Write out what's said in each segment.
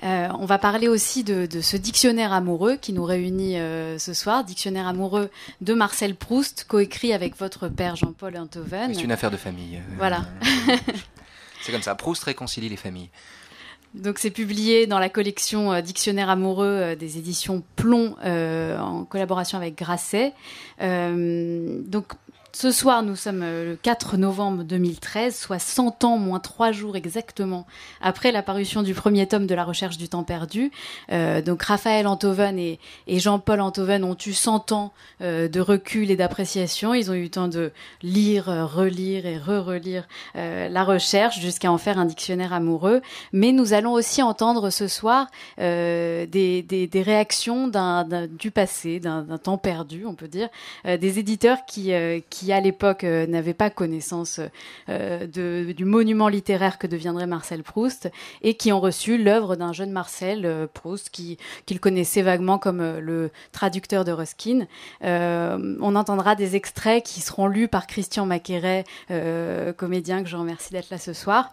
On va parler aussi de ce dictionnaire amoureux qui nous réunit ce soir, dictionnaire amoureux de Marcel Proust, coécrit avec votre père Jean-Paul Enthoven. C'est une affaire de famille. Voilà. C'est comme ça, Proust réconcilie les familles. Donc c'est publié dans la collection Dictionnaire amoureux des éditions Plomb en collaboration avec Grasset. Donc ce soir, nous sommes le 4 novembre 2013, soit 100 ans moins 3 jours exactement après la parution du premier tome de La Recherche du temps perdu. Donc Raphaël Enthoven et Jean-Paul Enthoven ont eu 100 ans de recul et d'appréciation. Ils ont eu le temps de lire, relire et re-relire La Recherche jusqu'à en faire un dictionnaire amoureux. Mais nous allons aussi entendre ce soir des réactions du passé, d'un temps perdu, on peut dire, des éditeurs qui à l'époque n'avaient pas connaissance du monument littéraire que deviendrait Marcel Proust et qui ont reçu l'œuvre d'un jeune Marcel Proust qu'ils connaissaient vaguement comme le traducteur de Ruskin. On entendra des extraits qui seront lus par Christian Macqueret, comédien que je remercie d'être là ce soir.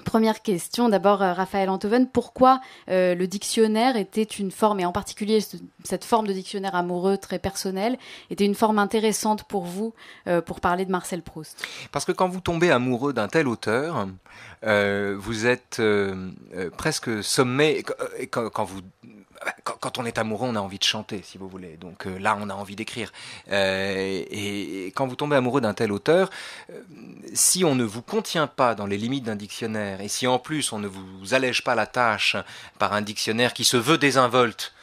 Première question, d'abord Raphaël Enthoven, pourquoi le dictionnaire était une forme, et en particulier cette forme de dictionnaire amoureux très personnel, était une forme intéressante pour vous pour parler de Marcel Proust? Parce que quand vous tombez amoureux d'un tel auteur, vous êtes presque sommé, quand on est amoureux, on a envie de chanter, si vous voulez. Donc là, on a envie d'écrire. Et quand vous tombez amoureux d'un tel auteur, si on ne vous contient pas dans les limites d'un dictionnaire, et si en plus on ne vous allège pas la tâche par un dictionnaire qui se veut désinvolte,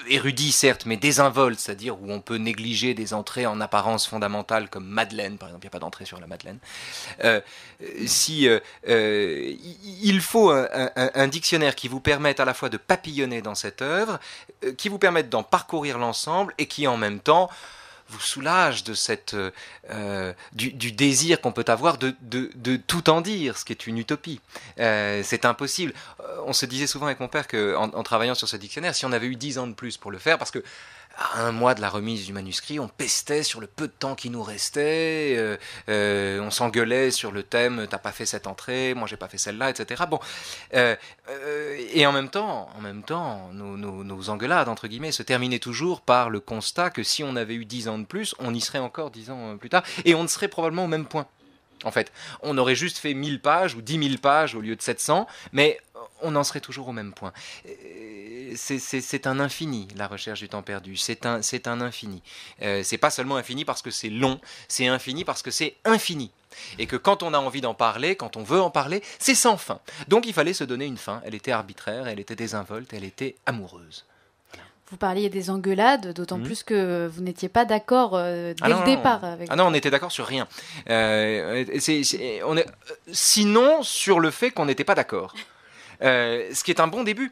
érudit certes, mais désinvolte, c'est-à-dire où on peut négliger des entrées en apparence fondamentales comme Madeleine, par exemple, il n'y a pas d'entrée sur la Madeleine. Il faut un dictionnaire qui vous permette à la fois de papillonner dans cette œuvre, qui vous permette d'en parcourir l'ensemble et qui en même temps vous soulage de du désir qu'on peut avoir de tout en dire, ce qui est une utopie. C'est impossible. On se disait souvent avec mon père qu'en travaillant sur ce dictionnaire, si on avait eu 10 ans de plus pour le faire, parce que à un mois de la remise du manuscrit, on pestait sur le peu de temps qui nous restait, on s'engueulait sur le thème « t'as pas fait cette entrée, moi j'ai pas fait celle-là », etc. Bon, et en même temps, nos engueulades, entre guillemets, se terminaient toujours par le constat que si on avait eu 10 ans de plus, on y serait encore 10 ans plus tard, et on ne serait probablement au même point. En fait, on aurait juste fait 1000 pages ou 10 000 pages au lieu de 700, mais on en serait toujours au même point. C'est un infini, La Recherche du temps perdu. C'est un infini. C'est pas seulement infini parce que c'est long, c'est infini parce que c'est infini. Et que quand on a envie d'en parler, quand on veut en parler, c'est sans fin. Donc il fallait se donner une fin. Elle était arbitraire, elle était désinvolte, elle était amoureuse. Vous parliez des engueulades, d'autant plus que vous n'étiez pas d'accord dès le départ. Non, on n'était d'accord sur rien. Sinon, sur le fait qu'on n'était pas d'accord. Ce qui est un bon début.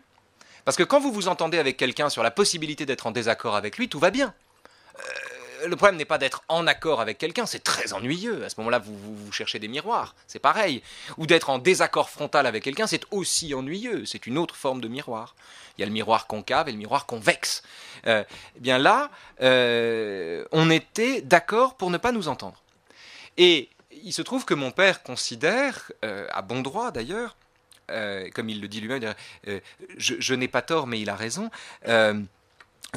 Parce que quand vous vous entendez avec quelqu'un sur la possibilité d'être en désaccord avec lui, tout va bien. Le problème n'est pas d'être en accord avec quelqu'un, c'est très ennuyeux. À ce moment-là, vous cherchez des miroirs, c'est pareil. Ou d'être en désaccord frontal avec quelqu'un, c'est aussi ennuyeux. C'est une autre forme de miroir. Il y a le miroir concave et le miroir convexe. Eh bien là, on était d'accord pour ne pas nous entendre. Et il se trouve que mon père considère, à bon droit d'ailleurs, comme il le dit lui-même, je n'ai pas tort mais il a raison,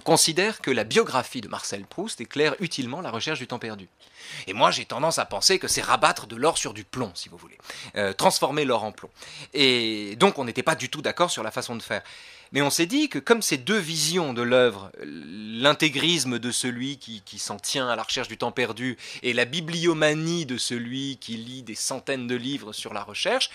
considère que la biographie de Marcel Proust éclaire utilement La Recherche du temps perdu. Et moi, j'ai tendance à penser que c'est rabattre de l'or sur du plomb, si vous voulez. Transformer l'or en plomb. Et donc, on n'était pas du tout d'accord sur la façon de faire. Mais on s'est dit que comme ces deux visions de l'œuvre, l'intégrisme de celui qui s'en tient à la recherche du temps perdu et la bibliomanie de celui qui lit des centaines de livres sur la recherche,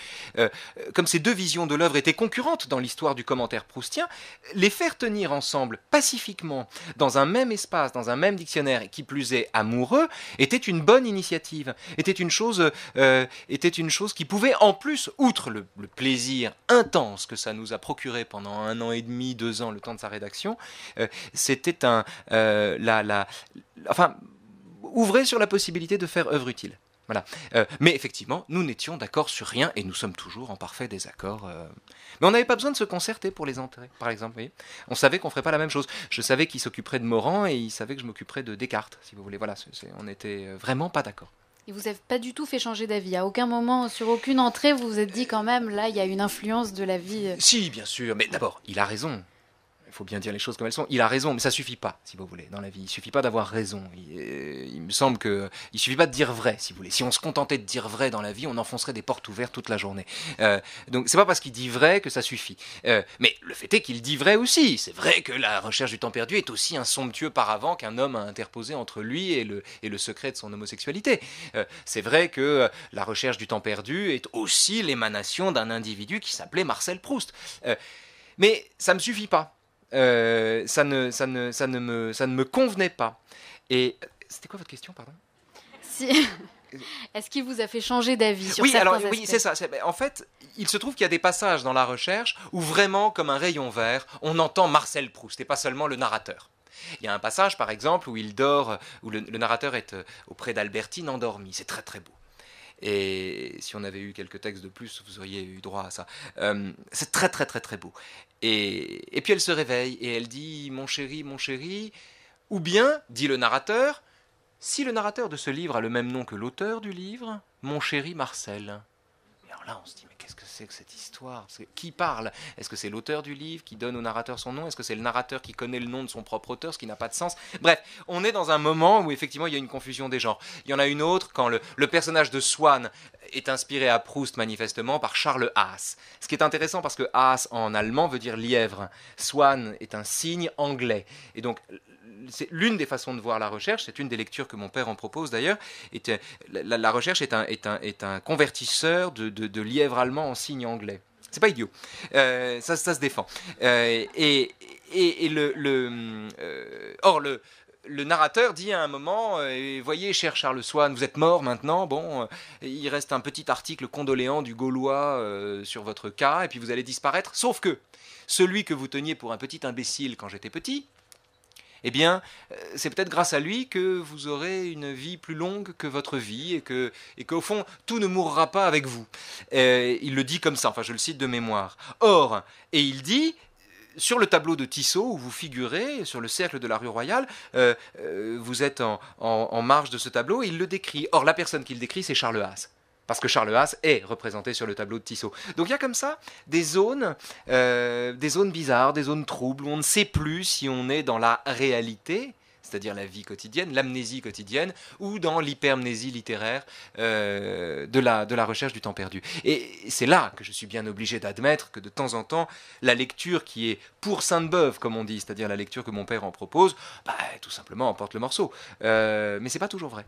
comme ces deux visions de l'œuvre étaient concurrentes dans l'histoire du commentaire proustien, les faire tenir ensemble pacifiquement dans un même espace, dans un même dictionnaire, et qui plus est amoureux, était une bonne initiative, était une chose qui pouvait, en plus, outre le plaisir intense que ça nous a procuré pendant 1 an et demi, 2 ans, le temps de sa rédaction, c'était ouvrait sur la possibilité de faire œuvre utile. Voilà. Mais effectivement, nous n'étions d'accord sur rien et nous sommes toujours en parfait désaccord. Mais on n'avait pas besoin de se concerter pour les entrées, par exemple. Vous voyez, on savait qu'on ne ferait pas la même chose. Je savais qu'il s'occuperait de Morand et il savait que je m'occuperais de Descartes, si vous voulez. Voilà, on n'était vraiment pas d'accord. Et vous n'avez pas du tout fait changer d'avis. À aucun moment, sur aucune entrée, vous vous êtes dit quand même, là, il y a une influence de la vie. Si, bien sûr, mais d'abord, il a raison. Il faut bien dire les choses comme elles sont. Il a raison, mais ça suffit pas, si vous voulez, dans la vie. Il suffit pas d'avoir raison. Il me semble que il suffit pas de dire vrai, si vous voulez. Si on se contentait de dire vrai dans la vie, on enfoncerait des portes ouvertes toute la journée. Donc c'est pas parce qu'il dit vrai que ça suffit. Mais le fait est qu'il dit vrai aussi. C'est vrai que la recherche du temps perdu est aussi un somptueux paravent qu'un homme a interposé entre lui et le secret de son homosexualité. C'est vrai que la recherche du temps perdu est aussi l'émanation d'un individu qui s'appelait Marcel Proust. Mais ça me suffit pas. Ça ne me convenait pas. Et c'était quoi votre question, pardon? Est-ce qu'il vous a fait changer d'avis sur oui, certains alors aspects? oui, c'est ça. En fait, il se trouve qu'il y a des passages dans la recherche où vraiment, comme un rayon vert, on entend Marcel Proust et pas seulement le narrateur. Il y a un passage, par exemple, où il dort, où le narrateur est auprès d'Albertine endormie. C'est très très beau. Et si on avait eu quelques textes de plus, vous auriez eu droit à ça. C'est très très très très beau. Et puis elle se réveille et elle dit « mon chéri », ou bien, dit le narrateur, si le narrateur de ce livre a le même nom que l'auteur du livre, mon chéri Marcel. Et alors là, on se dit, mais qu'est-ce que c'est que cette histoire? Qui parle? Est-ce que c'est l'auteur du livre qui donne au narrateur son nom? Est-ce que c'est le narrateur qui connaît le nom de son propre auteur, ce qui n'a pas de sens? Bref, on est dans un moment où effectivement il y a une confusion des genres. Il y en a une autre quand le personnage de Swann est inspiré à Proust manifestement par Charles Haas. Ce qui est intéressant parce que Haas en allemand veut dire lièvre. Swann est un signe anglais. Et donc c'est l'une des façons de voir la recherche, c'est une des lectures que mon père en propose d'ailleurs, la recherche est un convertisseur de lièvre allemand en signe anglais. C'est pas idiot. Ça se défend. Or, le narrateur dit à un moment, voyez, cher Charles Swann, vous êtes mort maintenant, bon, il reste un petit article condoléant du Gaulois sur votre cas, et puis vous allez disparaître, sauf que celui que vous teniez pour un petit imbécile quand j'étais petit, eh bien, c'est peut-être grâce à lui que vous aurez une vie plus longue que votre vie et qu'au fond, tout ne mourra pas avec vous. Il le dit comme ça, enfin je le cite de mémoire. Or, et il dit, sur le tableau de Tissot où vous figurez, sur le cercle de la rue Royale, vous êtes en marge de ce tableau et il le décrit. Or, la personne qu'il décrit, c'est Charles Haas. Parce que Charles Haas est représenté sur le tableau de Tissot. Donc il y a comme ça des zones bizarres, des zones troubles, où on ne sait plus si on est dans la réalité, c'est-à-dire la vie quotidienne, l'amnésie quotidienne, ou dans l'hypermnésie littéraire de la recherche du temps perdu. Et c'est là que je suis bien obligé d'admettre que de temps en temps, la lecture qui est pour Sainte-Beuve, comme on dit, c'est-à-dire la lecture que mon père en propose, tout simplement emporte le morceau. Mais c'est pas toujours vrai.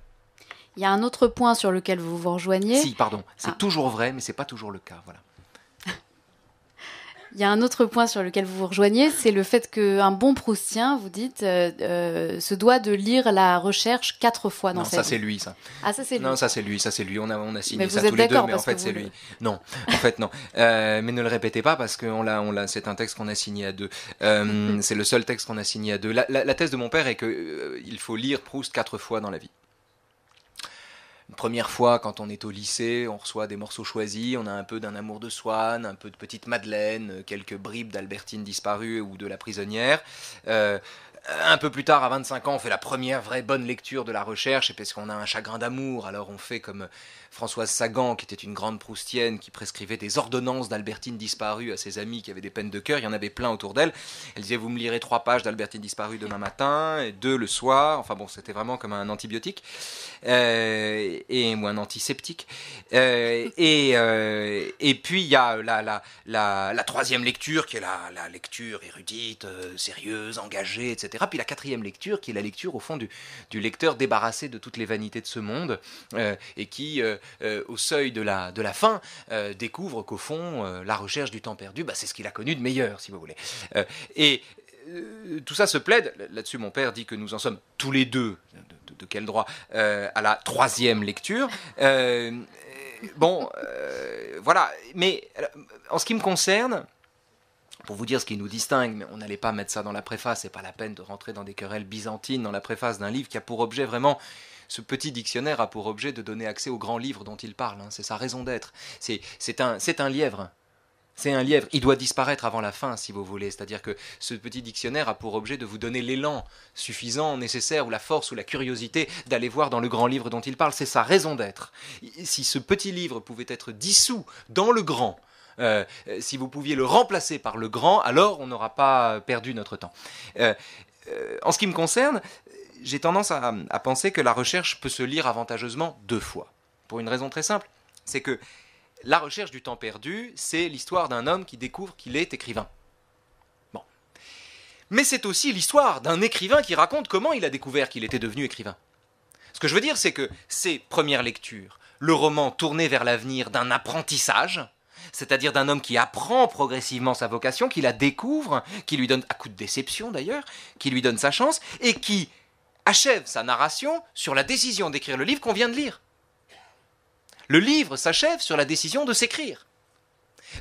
Il y a un autre point sur lequel vous vous rejoignez. Si, pardon, c'est toujours vrai, mais c'est pas toujours le cas, voilà. Il y a un autre point sur lequel vous vous rejoignez, c'est le fait qu'un bon Proustien, vous dites, se doit de lire la recherche 4 fois dans sa vie. Non, ça c'est lui, ça. Ah, ça c'est lui. Non, ça c'est lui, on a signé mais ça tous les deux, mais en fait c'est lui. Non, en fait non. Mais ne le répétez pas parce que c'est un texte qu'on a signé à deux. C'est le seul texte qu'on a signé à deux. La thèse de mon père est qu'il faut lire Proust 4 fois dans la vie. Une première fois, quand on est au lycée, on reçoit des morceaux choisis, on a un peu d'un Amour de Swann, un peu de Petite Madeleine, quelques bribes d'Albertine disparue ou de La prisonnière. Un peu plus tard, à 25 ans, on fait la première vraie bonne lecture de la recherche, et parce qu'on a un chagrin d'amour, alors on fait comme Françoise Sagan, qui était une grande proustienne, qui prescrivait des ordonnances d'Albertine disparue à ses amis qui avaient des peines de cœur. Il y en avait plein autour d'elle. Elle disait, vous me lirez 3 pages d'Albertine disparue demain matin, et 2 le soir. Enfin bon, c'était vraiment comme un antibiotique, ou un antiseptique. Et puis il y a la troisième lecture, qui est la lecture érudite, sérieuse, engagée, etc. Puis la quatrième lecture, qui est la lecture au fond du lecteur débarrassé de toutes les vanités de ce monde, et qui, au seuil de la fin, découvre qu'au fond, la recherche du temps perdu, c'est ce qu'il a connu de meilleur, si vous voulez. Tout ça se plaide, là-dessus mon père dit que nous en sommes tous les deux, de quel droit, à la troisième lecture. Voilà, mais en ce qui me concerne, pour vous dire ce qui nous distingue, mais on n'allait pas mettre ça dans la préface, c'est pas la peine de rentrer dans des querelles byzantines dans la préface d'un livre qui a pour objet vraiment, ce petit dictionnaire a pour objet de donner accès au grand livre dont il parle, hein, c'est sa raison d'être, c'est un lièvre. C'est un lièvre. Il doit disparaître avant la fin, si vous voulez. C'est-à-dire que ce petit dictionnaire a pour objet de vous donner l'élan suffisant, nécessaire, ou la force, ou la curiosité d'aller voir dans le grand livre dont il parle. C'est sa raison d'être. Si ce petit livre pouvait être dissous dans le grand, si vous pouviez le remplacer par le grand, alors on n'aura pas perdu notre temps. En ce qui me concerne, j'ai tendance à penser que la recherche peut se lire avantageusement 2 fois. Pour une raison très simple, c'est que la recherche du temps perdu, c'est l'histoire d'un homme qui découvre qu'il est écrivain. Bon. Mais c'est aussi l'histoire d'un écrivain qui raconte comment il a découvert qu'il était devenu écrivain. Ce que je veux dire, c'est que ces premières lectures, le roman tourné vers l'avenir d'un apprentissage, c'est-à-dire d'un homme qui apprend progressivement sa vocation, qui la découvre, qui lui donne, à coup de déception d'ailleurs, qui lui donne sa chance, et qui achève sa narration sur la décision d'écrire le livre qu'on vient de lire. Le livre s'achève sur la décision de s'écrire.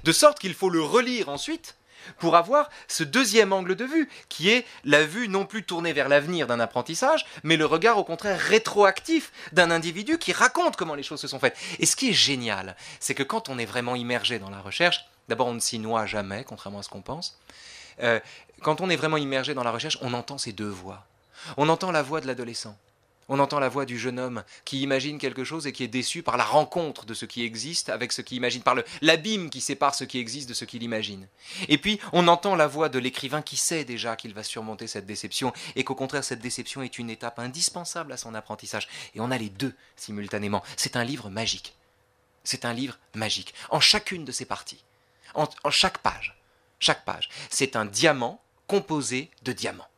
De sorte qu'il faut le relire ensuite pour avoir ce deuxième angle de vue, qui est la vue non plus tournée vers l'avenir d'un apprentissage, mais le regard au contraire rétroactif d'un individu qui raconte comment les choses se sont faites. Et ce qui est génial, c'est que quand on est vraiment immergé dans la recherche, d'abord on ne s'y noie jamais, contrairement à ce qu'on pense, quand on est vraiment immergé dans la recherche, on entend ces 2 voix. On entend la voix de l'adolescent. On entend la voix du jeune homme qui imagine quelque chose et qui est déçu par la rencontre de ce qui existe avec ce qu'il imagine, par l'abîme qui sépare ce qui existe de ce qu'il imagine. Et puis, on entend la voix de l'écrivain qui sait déjà qu'il va surmonter cette déception et qu'au contraire, cette déception est une étape indispensable à son apprentissage. Et on a les 2 simultanément. C'est un livre magique. C'est un livre magique. En chacune de ses parties. En chaque page. Chaque page. C'est un diamant composé de diamants.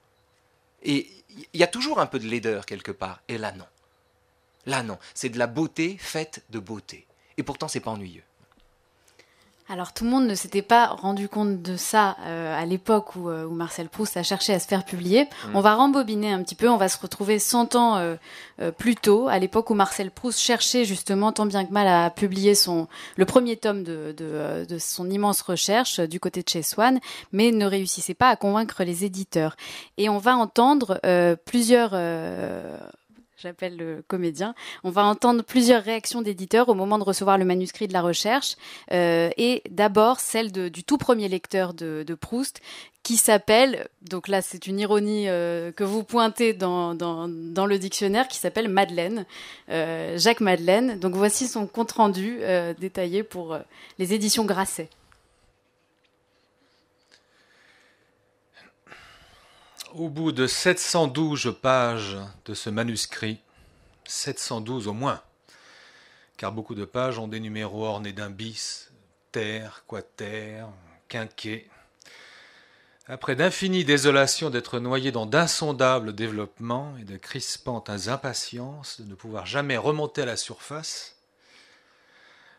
Et il y a toujours un peu de laideur quelque part, et là non. Là non, c'est de la beauté faite de beauté. Et pourtant, c'est pas ennuyeux. Alors tout le monde ne s'était pas rendu compte de ça à l'époque où Marcel Proust a cherché à se faire publier. On va rembobiner un petit peu, on va se retrouver 100 ans plus tôt, à l'époque où Marcel Proust cherchait justement tant bien que mal à publier le premier tome de son immense recherche du côté de chez Swann, mais ne réussissait pas à convaincre les éditeurs. Et on va entendre plusieurs... J'appelle le comédien. On va entendre plusieurs réactions d'éditeurs au moment de recevoir le manuscrit de la recherche. Et d'abord, celle du tout premier lecteur de Proust, qui s'appelle, donc là c'est une ironie que vous pointez dans le dictionnaire, qui s'appelle Madeleine, Jacques Madeleine. Donc voici son compte-rendu détaillé pour les éditions Grasset. Au bout de 712 pages de ce manuscrit, 712 au moins, car beaucoup de pages ont des numéros ornés d'un bis, ter, quater, quinquet. Après d'infinies désolations d'être noyé dans d'insondables développements et de crispantes impatiences de ne pouvoir jamais remonter à la surface,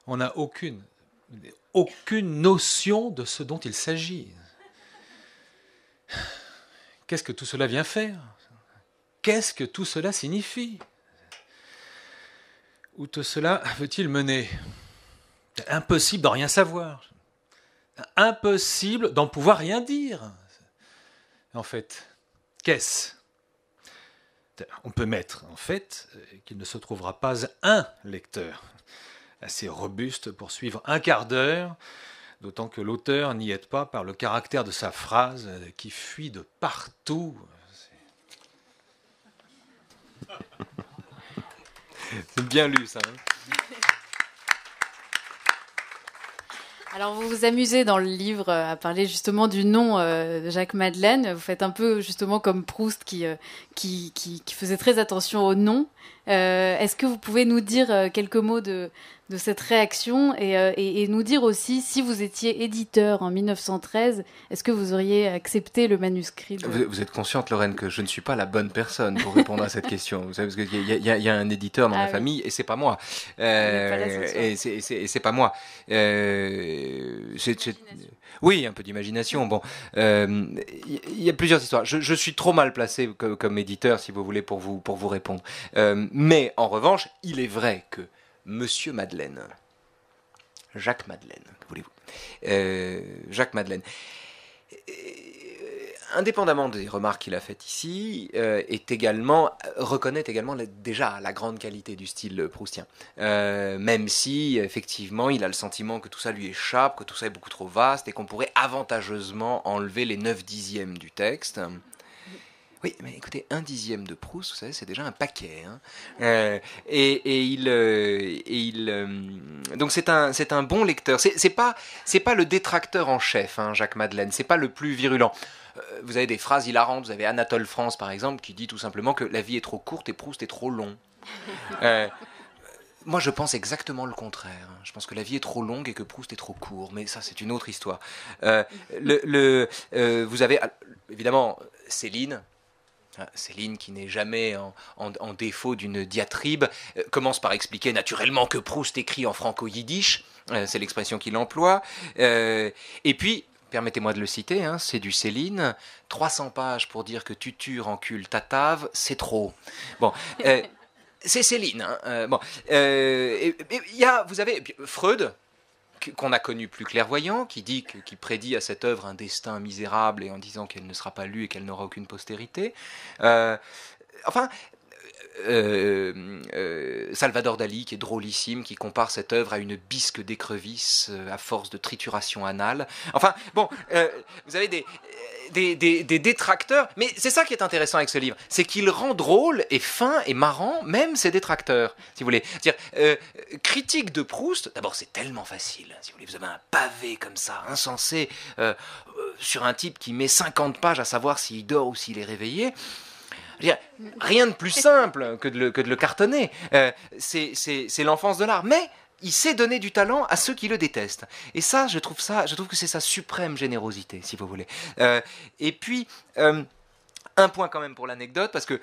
on n'a aucune notion de ce dont il s'agit. Qu'est-ce que tout cela vient faire? Qu'est-ce que tout cela signifie? Où tout cela veut-il mener? Impossible d'en rien savoir. Impossible d'en pouvoir rien dire. En fait, qu'est-ce? On peut mettre, en fait, qu'il ne se trouvera pas un lecteur assez robuste pour suivre un quart d'heure, d'autant que l'auteur n'y aide pas par le caractère de sa phrase qui fuit de partout. C'est bien lu, ça. Alors vous vous amusez dans le livre à parler justement du nom de Jacques Madeleine. Vous faites un peu justement comme Proust qui faisait très attention au nom. Est-ce que vous pouvez nous dire quelques mots de cette réaction et nous dire aussi si vous étiez éditeur en 1913, est-ce que vous auriez accepté le manuscrit Vous êtes consciente, Lorraine, que je ne suis pas la bonne personne pour répondre à cette question. Vous savez, parce qu'il y a un éditeur dans ma famille et c'est pas moi. Et c'est pas moi. Oui, un peu d'imagination. Bon, il y a plusieurs histoires. Je suis trop mal placé comme éditeur, si vous voulez, pour vous répondre. Mais en revanche, il est vrai que Monsieur Madeleine, Jacques Madeleine, que voulez-vous, Jacques Madeleine, indépendamment des remarques qu'il a faites ici, reconnaît également déjà la grande qualité du style proustien. Même si, effectivement, il a le sentiment que tout ça lui échappe, que tout ça est beaucoup trop vaste et qu'on pourrait avantageusement enlever les 9/10 du texte. Oui, mais écoutez, 1/10 de Proust, vous savez, c'est déjà un paquet. Hein. Donc c'est un bon lecteur. C'est pas le détracteur en chef, hein, Jacques Madeleine. C'est pas le plus virulent. Vous avez des phrases hilarantes. Vous avez Anatole France, par exemple, qui dit tout simplement que la vie est trop courte et Proust est trop long. Moi, je pense exactement le contraire. Je pense que la vie est trop longue et que Proust est trop court. Mais ça, c'est une autre histoire. Vous avez, évidemment, Céline. Céline, qui n'est jamais en défaut d'une diatribe, commence par expliquer naturellement que Proust écrit en franco-yiddish, c'est l'expression qu'il emploie, et puis, permettez-moi de le citer, hein, c'est du Céline, 300 pages pour dire que Tutur encule Tatave, c'est trop. Bon, c'est Céline. Hein, vous avez Freud, qu'on a connu plus clairvoyant, qui prédit à cette œuvre un destin misérable et en disant qu'elle ne sera pas lue et qu'elle n'aura aucune postérité. Salvador Dali, qui est drôlissime, qui compare cette œuvre à une bisque d'écrevisse à force de trituration anale. Enfin, bon, vous avez des détracteurs, mais c'est ça qui est intéressant avec ce livre, c'est qu'il rend drôle et fin et marrant même ses détracteurs, si vous voulez. C'est-à-dire, critique de Proust, d'abord c'est tellement facile, si vous voulez, vous avez un pavé comme ça, insensé, sur un type qui met 50 pages à savoir s'il dort ou s'il est réveillé. Rien de plus simple que de le cartonner. C'est l'enfance de l'art. Mais il sait donner du talent à ceux qui le détestent. Et ça, je trouve que c'est sa suprême générosité, si vous voulez. Et puis, un point quand même pour l'anecdote, parce que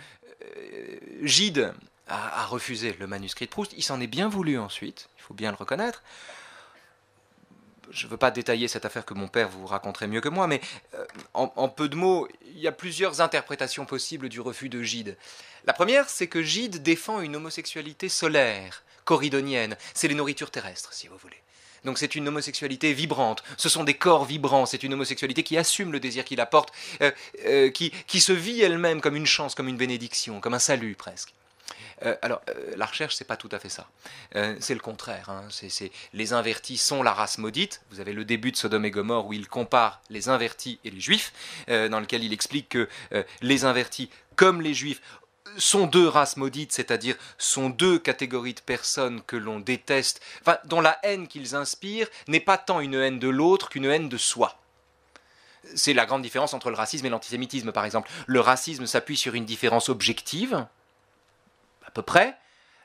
Gide a refusé le manuscrit de Proust. Il s'en est bien voulu ensuite, il faut bien le reconnaître. Je ne veux pas détailler cette affaire que mon père vous raconterait mieux que moi, mais en peu de mots, il y a plusieurs interprétations possibles du refus de Gide. La première, c'est que Gide défend une homosexualité solaire, corydonienne. C'est les nourritures terrestres, si vous voulez. Donc c'est une homosexualité vibrante, ce sont des corps vibrants, c'est une homosexualité qui assume le désir qu'il apporte, qui se vit elle-même comme une chance, comme une bénédiction, comme un salut presque. La recherche, c'est pas tout à fait ça. C'est le contraire. Hein. Les invertis sont la race maudite. Vous avez le début de Sodome et Gomorrhe où il compare les invertis et les juifs, dans lequel il explique que les invertis, comme les juifs, sont deux races maudites, c'est-à-dire sont deux catégories de personnes que l'on déteste, enfin, dont la haine qu'ils inspirent n'est pas tant une haine de l'autre qu'une haine de soi. C'est la grande différence entre le racisme et l'antisémitisme, par exemple. Le racisme s'appuie sur une différence objective, à peu près.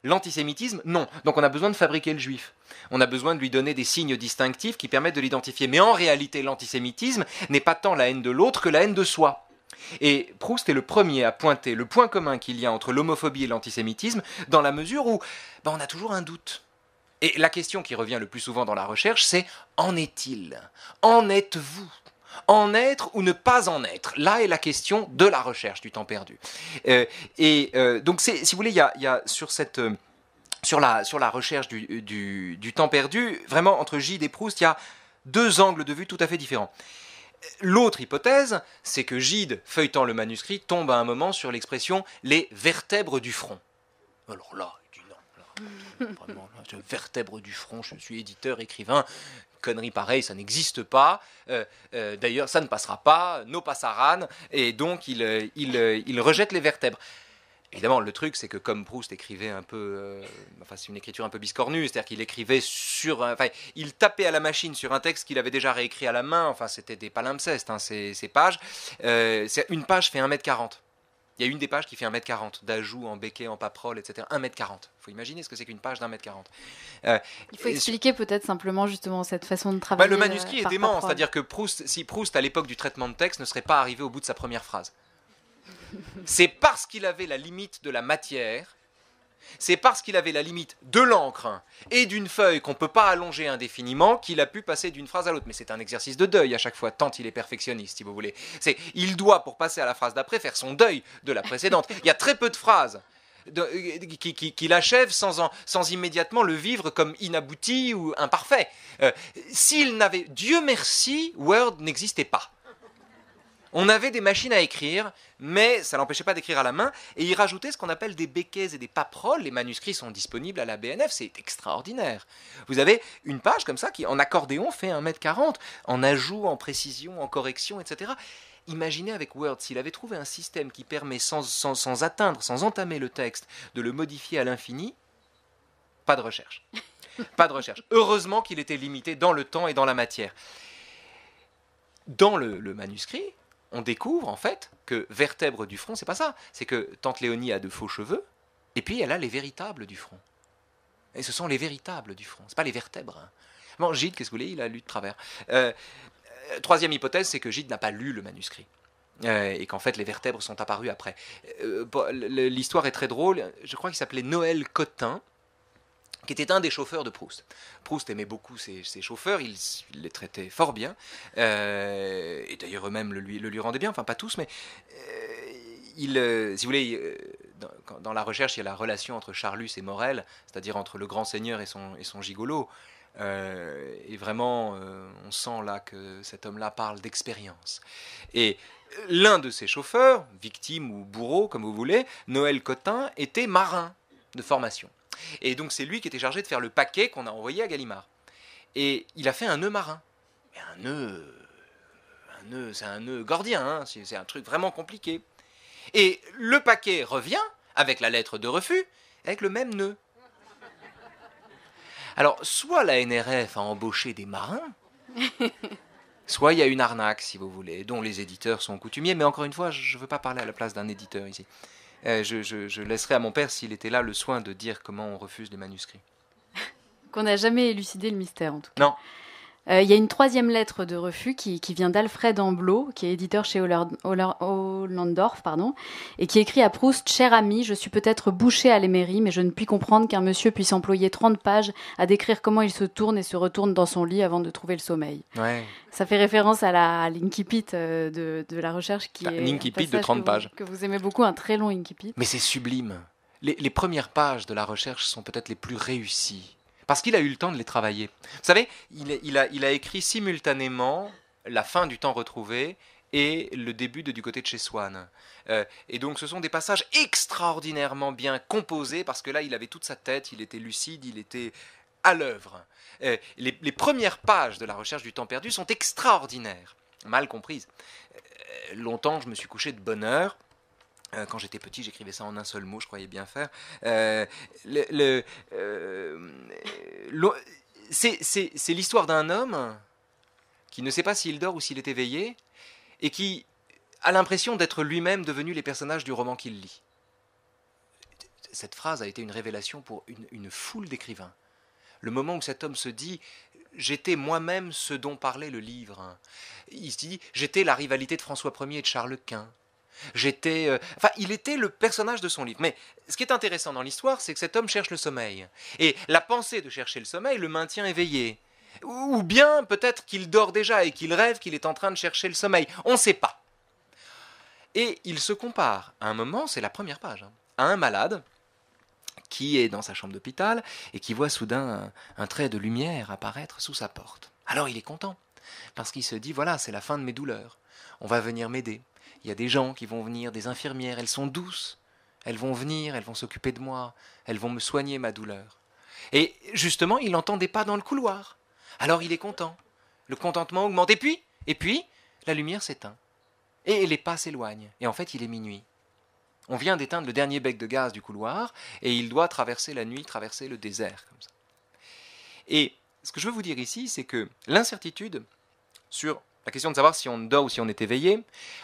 L'antisémitisme, non. Donc on a besoin de fabriquer le juif. On a besoin de lui donner des signes distinctifs qui permettent de l'identifier. Mais en réalité, l'antisémitisme n'est pas tant la haine de l'autre que la haine de soi. Et Proust est le premier à pointer le point commun qu'il y a entre l'homophobie et l'antisémitisme, dans la mesure où on a toujours un doute. Et la question qui revient le plus souvent dans la recherche, c'est « en est-il ? En êtes-vous ? En être ou ne pas en être ?» Là est la question de la recherche du temps perdu. Donc, si vous voulez, il y a sur la recherche du temps perdu, vraiment, entre Gide et Proust, il y a deux angles de vue tout à fait différents. L'autre hypothèse, c'est que Gide, feuilletant le manuscrit, tombe à un moment sur l'expression « les vertèbres du front ». Alors là, il dit non, vraiment, là, vertèbres du front, je suis éditeur, écrivain, connerie pareille, ça n'existe pas, d'ailleurs ça ne passera pas, no passaran, et donc il rejette les vertèbres. Évidemment, le truc, c'est que comme Proust écrivait un peu, c'est une écriture un peu biscornue, c'est-à-dire qu'il écrivait il tapait à la machine sur un texte qu'il avait déjà réécrit à la main, c'était des palimpsestes, hein, ces pages. Une page fait 1m40. Il y a une des pages qui fait 1m40, d'ajout en béquet, en paperole, etc. 1m40. Il faut imaginer ce que c'est qu'une page d'1m40. Il faut expliquer peut-être simplement justement cette façon de travailler. Le manuscrit est dément, c'est-à-dire que si Proust, à l'époque du traitement de texte, ne serait pas arrivé au bout de sa première phrase. C'est parce qu'il avait la limite de la matière, c'est parce qu'il avait la limite de l'encre et d'une feuille qu'on ne peut pas allonger indéfiniment qu'il a pu passer d'une phrase à l'autre. Mais c'est un exercice de deuil à chaque fois, tant il est perfectionniste, si vous voulez. Il doit, pour passer à la phrase d'après, faire son deuil de la précédente. Il y a très peu de phrases qu'il achève sans immédiatement le vivre comme inabouti ou imparfait. S'il n'avait... Dieu merci, Word n'existait pas. On avait des machines à écrire, mais ça n'empêchait pas d'écrire à la main, et il rajoutait ce qu'on appelle des béquets et des paperoles. Les manuscrits sont disponibles à la BNF, c'est extraordinaire. Vous avez une page comme ça qui, en accordéon, fait 1,40 m, en ajout, en précision, en correction, etc. Imaginez avec Word, s'il avait trouvé un système qui permet, sans atteindre, sans entamer le texte, de le modifier à l'infini, pas de recherche. Pas de recherche. Heureusement qu'il était limité dans le temps et dans la matière. Dans le manuscrit, on découvre en fait que vertèbre du front, c'est pas ça. C'est que tante Léonie a de faux cheveux, et puis elle a les véritables du front. Et ce sont les véritables du front, c'est pas les vertèbres. Hein. Bon, Gide, qu'est-ce que vous voulez, il a lu de travers. Troisième hypothèse, c'est que Gide n'a pas lu le manuscrit. Et qu'en fait les vertèbres sont apparues après. L'histoire est très drôle, je crois qu'il s'appelait Noël Cotin, qui était un des chauffeurs de Proust. Proust aimait beaucoup ses chauffeurs, il les traitait fort bien, et d'ailleurs eux-mêmes le lui rendaient bien, enfin pas tous, mais si vous voulez, dans la recherche, il y a la relation entre Charlus et Morel, c'est-à-dire entre le grand seigneur et son gigolo, et vraiment, on sent là que cet homme-là parle d'expérience. Et l'un de ses chauffeurs, victime ou bourreau, comme vous voulez, Noël Cotin, était marin de formation. Et donc c'est lui qui était chargé de faire le paquet qu'on a envoyé à Gallimard. Et il a fait un nœud marin. Mais un nœud, c'est un nœud gordien, hein, c'est un truc vraiment compliqué. Et le paquet revient avec la lettre de refus, avec le même nœud. Alors, soit la NRF a embauché des marins, soit il y a une arnaque, si vous voulez, dont les éditeurs sont coutumiers. Mais encore une fois, je ne veux pas parler à la place d'un éditeur ici. Je laisserai à mon père, s'il était là, le soin de dire comment on refuse les manuscrits. Qu'on n'a jamais élucidé le mystère, en tout cas. Non. Il y a une troisième lettre de refus qui vient d'Alfred Amblot, qui est éditeur chez Hollandorff, et qui écrit à Proust « Cher ami, je suis peut-être bouché à l'Émery, mais je ne puis comprendre qu'un monsieur puisse employer 30 pages à décrire comment il se tourne et se retourne dans son lit avant de trouver le sommeil. Ouais. » Ça fait référence à l'incipit de la recherche, qui est un incipit de 30 pages. Que vous aimez beaucoup, un très long incipit. Mais c'est sublime. Les premières pages de la recherche sont peut-être les plus réussies. Parce qu'il a eu le temps de les travailler. Vous savez, il a écrit simultanément la fin du temps retrouvé et le début de Du côté de chez Swann. Et donc ce sont des passages extraordinairement bien composés, parce que là il avait toute sa tête, il était lucide, il était à l'œuvre. Les premières pages de la recherche du temps perdu sont extraordinaires, mal comprises. Longtemps je me suis couché de bonne heure. Quand j'étais petit, j'écrivais ça en un seul mot, je croyais bien faire. C'est l'histoire d'un homme qui ne sait pas s'il dort ou s'il est éveillé, et qui a l'impression d'être lui-même devenu les personnages du roman qu'il lit. Cette phrase a été une révélation pour une foule d'écrivains. Le moment où cet homme se dit « J'étais moi-même ce dont parlait le livre ». Il se dit « J'étais la rivalité de François Ier et de Charles Quint ». Il était le personnage de son livre. Mais ce qui est intéressant dans l'histoire, c'est que cet homme cherche le sommeil. Et la pensée de chercher le sommeil le maintient éveillé. Ou bien peut-être qu'il dort déjà et qu'il rêve qu'il est en train de chercher le sommeil. On ne sait pas. Et il se compare, à un moment, c'est la première page, à un malade qui est dans sa chambre d'hôpital et qui voit soudain un trait de lumière apparaître sous sa porte. Alors il est content, parce qu'il se dit, voilà, c'est la fin de mes douleurs. On va venir m'aider. Il y a des gens qui vont venir, des infirmières, elles sont douces. Elles vont venir, elles vont s'occuper de moi, elles vont me soigner ma douleur. Et justement, il entend des pas dans le couloir. Alors il est content. Le contentement augmente. Et puis, la lumière s'éteint. Et les pas s'éloignent. Et en fait, il est minuit. On vient d'éteindre le dernier bec de gaz du couloir, et il doit traverser la nuit, traverser le désert, comme ça. Et ce que je veux vous dire ici, c'est que l'incertitude sur la question de savoir si on dort ou si on est éveillé,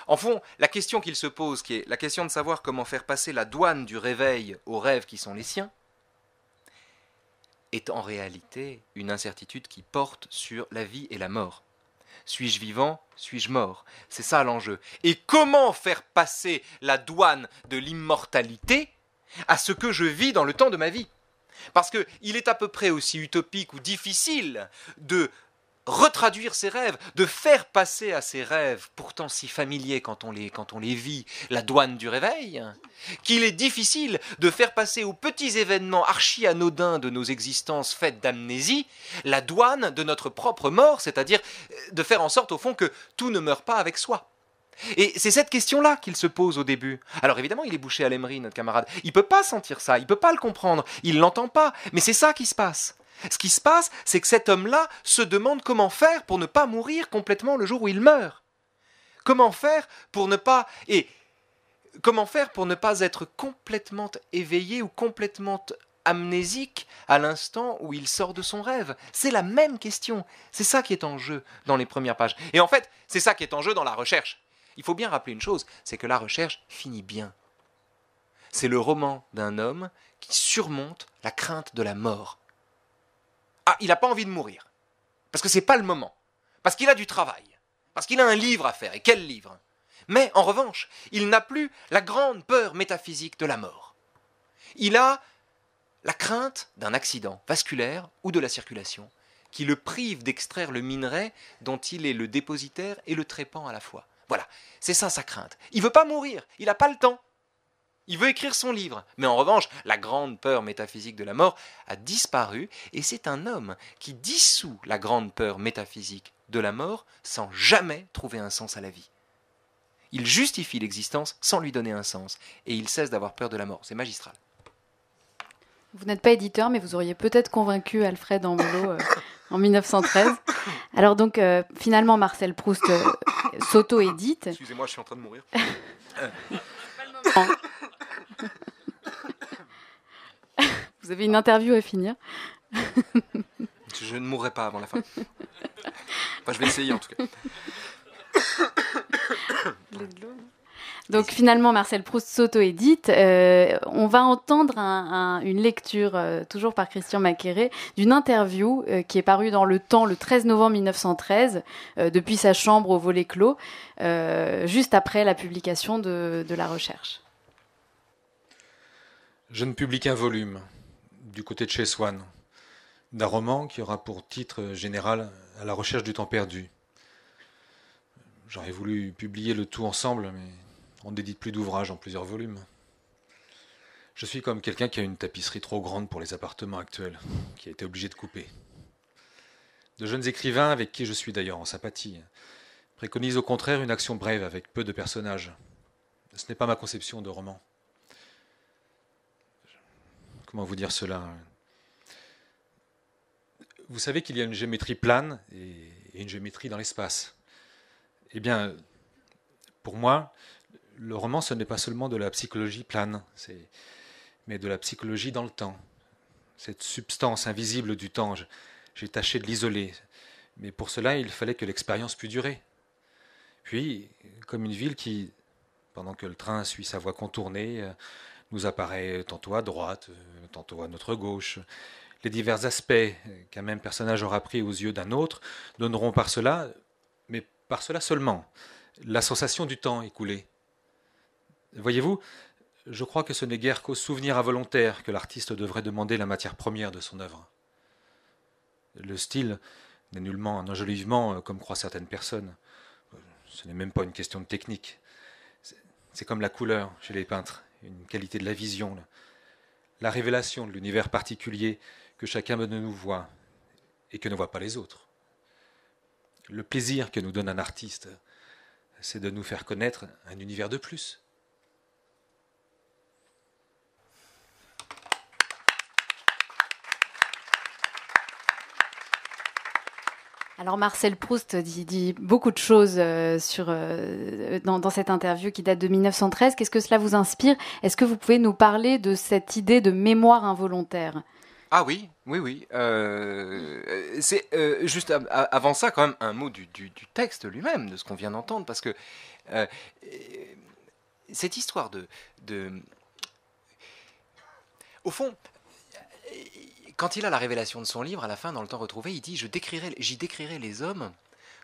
en fond, la question qu'il se pose, qui est la question de savoir comment faire passer la douane du réveil aux rêves qui sont les siens, est en réalité une incertitude qui porte sur la vie et la mort. Suis-je vivant? Suis-je mort? C'est ça l'enjeu. Et comment faire passer la douane de l'immortalité à ce que je vis dans le temps de ma vie? Parce qu'il est à peu près aussi utopique ou difficile de retraduire ses rêves, de faire passer à ces rêves, pourtant si familiers quand on les vit, la douane du réveil, qu'il est difficile de faire passer aux petits événements archi-anodins de nos existences faites d'amnésie, la douane de notre propre mort, c'est-à-dire de faire en sorte au fond que tout ne meure pas avec soi. Et c'est cette question-là qu'il se pose au début. Alors évidemment, il est bouché à l'aimerie, notre camarade. Il ne peut pas sentir ça, il ne peut pas le comprendre, il ne l'entend pas. Mais c'est ça qui se passe. Ce qui se passe, c'est que cet homme-là se demande comment faire pour ne pas mourir complètement le jour où il meurt. Comment faire pour ne pas... Et comment faire pour ne pas être complètement éveillé ou complètement amnésique à l'instant où il sort de son rêve? C'est la même question. C'est ça qui est en jeu dans les premières pages. Et en fait, c'est ça qui est en jeu dans la recherche. Il faut bien rappeler une chose, c'est que la recherche finit bien. C'est le roman d'un homme qui surmonte la crainte de la mort. Ah, il n'a pas envie de mourir, parce que ce n'est pas le moment, parce qu'il a du travail, parce qu'il a un livre à faire, et quel livre? Mais en revanche, il n'a plus la grande peur métaphysique de la mort. Il a la crainte d'un accident vasculaire ou de la circulation qui le prive d'extraire le minerai dont il est le dépositaire et le trépant à la fois. Voilà, c'est ça sa crainte. Il ne veut pas mourir, il n'a pas le temps. Il veut écrire son livre. Mais en revanche, la grande peur métaphysique de la mort a disparu, et c'est un homme qui dissout la grande peur métaphysique de la mort sans jamais trouver un sens à la vie. Il justifie l'existence sans lui donner un sens, et il cesse d'avoir peur de la mort. C'est magistral. Vous n'êtes pas éditeur, mais vous auriez peut-être convaincu Alfred Ambelot en 1913. Alors donc, finalement, Marcel Proust s'auto-édite. Excusez-moi, je suis en train de mourir. Vous avez une interview à finir. Je ne mourrai pas avant la fin. Enfin, je vais essayer en tout cas. Donc finalement, Marcel Proust s'auto-édite. On va entendre une lecture, toujours par Christian Macqueret, d'une interview qui est parue dans Le Temps le 13 novembre 1913, depuis sa chambre au volet clos, juste après la publication de la recherche. Je ne publie qu'un volume, du côté de chez Swann, d'un roman qui aura pour titre général « À la recherche du temps perdu ». J'aurais voulu publier le tout ensemble, mais on n'édite plus d'ouvrages en plusieurs volumes. Je suis comme quelqu'un qui a une tapisserie trop grande pour les appartements actuels, qui a été obligé de couper. De jeunes écrivains, avec qui je suis d'ailleurs en sympathie, préconisent au contraire une action brève avec peu de personnages. Ce n'est pas ma conception de roman. Comment vous dire cela? Vous savez qu'il y a une géométrie plane et une géométrie dans l'espace. Eh bien, pour moi, le roman, ce n'est pas seulement de la psychologie plane, mais de la psychologie dans le temps. Cette substance invisible du temps, j'ai tâché de l'isoler. Mais pour cela, il fallait que l'expérience pût durer. Puis, comme une ville qui, pendant que le train suit sa voie contournée, nous apparaît tantôt à droite, tantôt à notre gauche, les divers aspects qu'un même personnage aura pris aux yeux d'un autre donneront par cela, mais par cela seulement, la sensation du temps écoulé. Voyez-vous, je crois que ce n'est guère qu'au souvenir involontaire que l'artiste devrait demander la matière première de son œuvre. Le style n'est nullement un enjolivement comme croient certaines personnes. Ce n'est même pas une question de technique. C'est comme la couleur chez les peintres, une qualité de la vision, la révélation de l'univers particulier que chacun de nous voit et que ne voient pas les autres. Le plaisir que nous donne un artiste, c'est de nous faire connaître un univers de plus. Alors Marcel Proust dit beaucoup de choses dans cette interview qui date de 1913. Qu'est-ce que cela vous inspire? Est-ce que vous pouvez nous parler de cette idée de mémoire involontaire? Ah oui. C'est juste avant ça, quand même, un mot du texte lui-même, de ce qu'on vient d'entendre, parce que cette histoire au fond, quand il a la révélation de son livre, à la fin, dans Le Temps retrouvé, il dit « J'y décrirai les hommes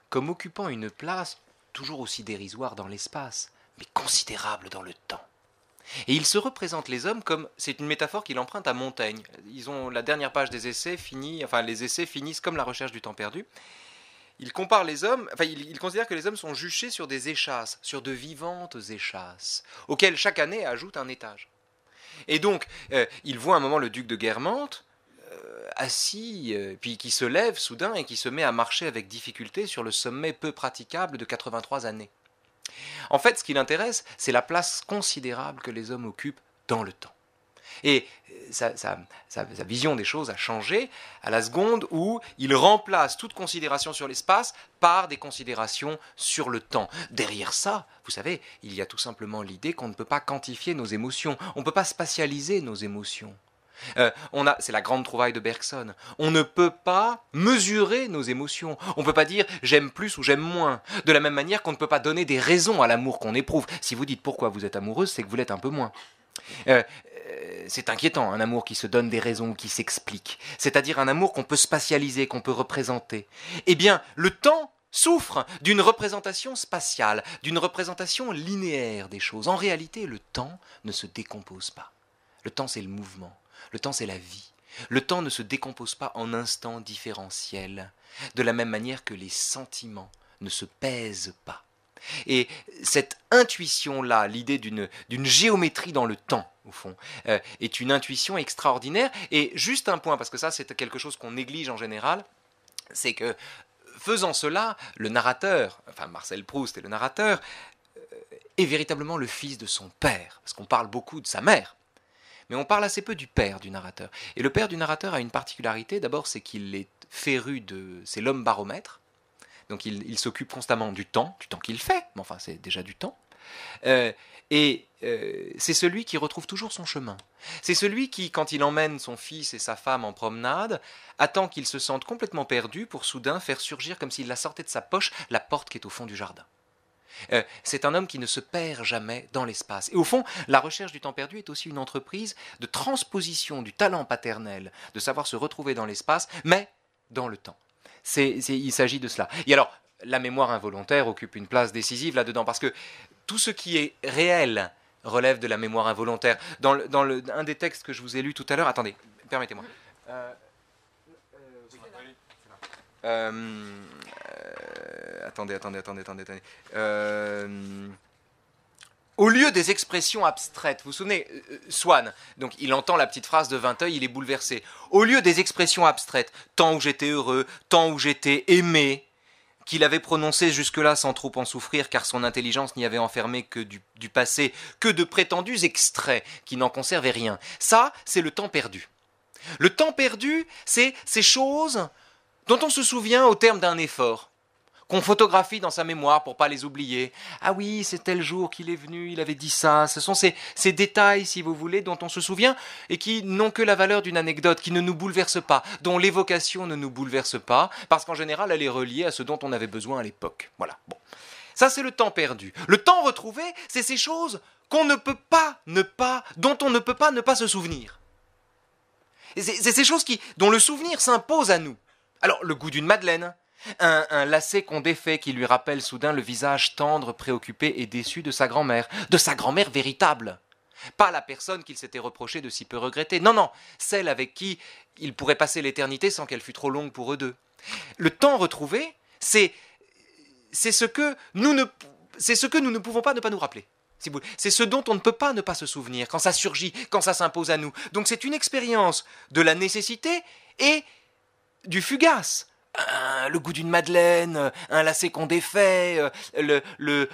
comme occupant une place toujours aussi dérisoire dans l'espace, mais considérable dans le temps. » Et il se représente les hommes comme, c'est une métaphore qu'il emprunte à Montaigne. Ils ont la dernière page des essais les essais finissent comme La recherche du temps perdu. Il compare les hommes, il considère que les hommes sont juchés sur des échasses, sur de vivantes échasses, auxquelles chaque année ajoute un étage. Et donc, il voit un moment le duc de Guermantes, assis, puis qui se lève soudain et qui se met à marcher avec difficulté sur le sommet peu praticable de 83 années. En fait, ce qui l'intéresse, c'est la place considérable que les hommes occupent dans le temps. Et sa vision des choses a changé à la seconde où il remplace toute considération sur l'espace par des considérations sur le temps. Derrière ça, vous savez, il y a tout simplement l'idée qu'on ne peut pas quantifier nos émotions, on ne peut pas spatialiser nos émotions. C'est la grande trouvaille de Bergson. On ne peut pas mesurer nos émotions. On ne peut pas dire j'aime plus ou j'aime moins. De la même manière qu'on ne peut pas donner des raisons à l'amour qu'on éprouve. Si vous dites pourquoi vous êtes amoureuse, c'est que vous l'êtes un peu moins. C'est inquiétant, un amour qui se donne des raisons, qui s'explique. C'est-à-dire un amour qu'on peut spatialiser, qu'on peut représenter. Eh bien, le temps souffre d'une représentation spatiale, d'une représentation linéaire des choses. En réalité, le temps ne se décompose pas. Le temps, c'est le mouvement. Le temps, c'est la vie. Le temps ne se décompose pas en instants différentiels, de la même manière que les sentiments ne se pèsent pas. Et cette intuition-là, l'idée d'une géométrie dans le temps, au fond, est une intuition extraordinaire. Et juste un point, parce que ça, c'est quelque chose qu'on néglige en général, c'est que, faisant cela, le narrateur, enfin Marcel Proust est le narrateur, est véritablement le fils de son père, parce qu'on parle beaucoup de sa mère. Mais on parle assez peu du père du narrateur. Et le père du narrateur a une particularité, d'abord, c'est qu'il est féru c'est l'homme baromètre. Donc il s'occupe constamment du temps qu'il fait, mais enfin c'est déjà du temps. C'est celui qui retrouve toujours son chemin. C'est celui qui, quand il emmène son fils et sa femme en promenade, attend qu'ils se sentent complètement perdus pour soudain faire surgir, comme s'il la sortait de sa poche, la porte qui est au fond du jardin. C'est un homme qui ne se perd jamais dans l'espace. Et au fond, la recherche du temps perdu est aussi une entreprise de transposition du talent paternel, de savoir se retrouver dans l'espace, mais dans le temps. Il s'agit de cela. Et alors, la mémoire involontaire occupe une place décisive là-dedans, parce que tout ce qui est réel relève de la mémoire involontaire. Dans un des textes que je vous ai lu tout à l'heure, attendez, permettez-moi. Attendez. Au lieu des expressions abstraites, vous vous souvenez, Swann, donc il entend la petite phrase de Vinteuil, il est bouleversé. Au lieu des expressions abstraites, temps où j'étais heureux, temps où j'étais aimé, qu'il avait prononcé jusque-là sans trop en souffrir, car son intelligence n'y avait enfermé que du passé, que de prétendus extraits qui n'en conservaient rien. Ça, c'est le temps perdu. Le temps perdu, c'est ces choses dont on se souvient au terme d'un effort, qu'on photographie dans sa mémoire pour pas les oublier. Ah oui, c'est tel jour qu'il est venu, il avait dit ça. Ce sont ces détails, si vous voulez, dont on se souvient et qui n'ont que la valeur d'une anecdote, qui ne nous bouleversent pas, dont l'évocation ne nous bouleverse pas, parce qu'en général, elle est reliée à ce dont on avait besoin à l'époque. Voilà. Bon. Ça, c'est le temps perdu. Le temps retrouvé, c'est ces choses qu'on ne peut pas dont on ne peut pas ne pas se souvenir. C'est ces choses dont le souvenir s'impose à nous. Alors, le goût d'une madeleine, un lacet qu'on défait qui lui rappelle soudain le visage tendre, préoccupé et déçu de sa grand-mère véritable. Pas la personne qu'il s'était reproché de si peu regretter. Non, celle avec qui il pourrait passer l'éternité sans qu'elle fût trop longue pour eux deux. Le temps retrouvé, c'est ce que nous ne pouvons pas ne pas nous rappeler. C'est ce dont on ne peut pas ne pas se souvenir, quand ça surgit, quand ça s'impose à nous. Donc c'est une expérience de la nécessité et du fugace. Le goût d'une madeleine, un lacet qu'on défait, le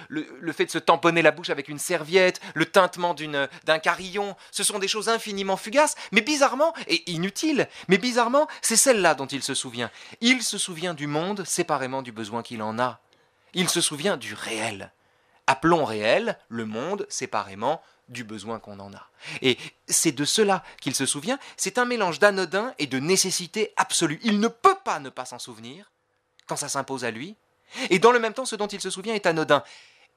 fait de se tamponner la bouche avec une serviette, le tintement d'un carillon, ce sont des choses infiniment fugaces, mais bizarrement, et inutiles, mais bizarrement, c'est celle-là dont il se souvient. Il se souvient du monde séparément du besoin qu'il en a. Il se souvient du réel. Appelons réel le monde séparément du besoin qu'on en a. Et c'est de cela qu'il se souvient, c'est un mélange d'anodin et de nécessité absolue. Il ne peut pas ne pas s'en souvenir quand ça s'impose à lui, et dans le même temps, ce dont il se souvient est anodin.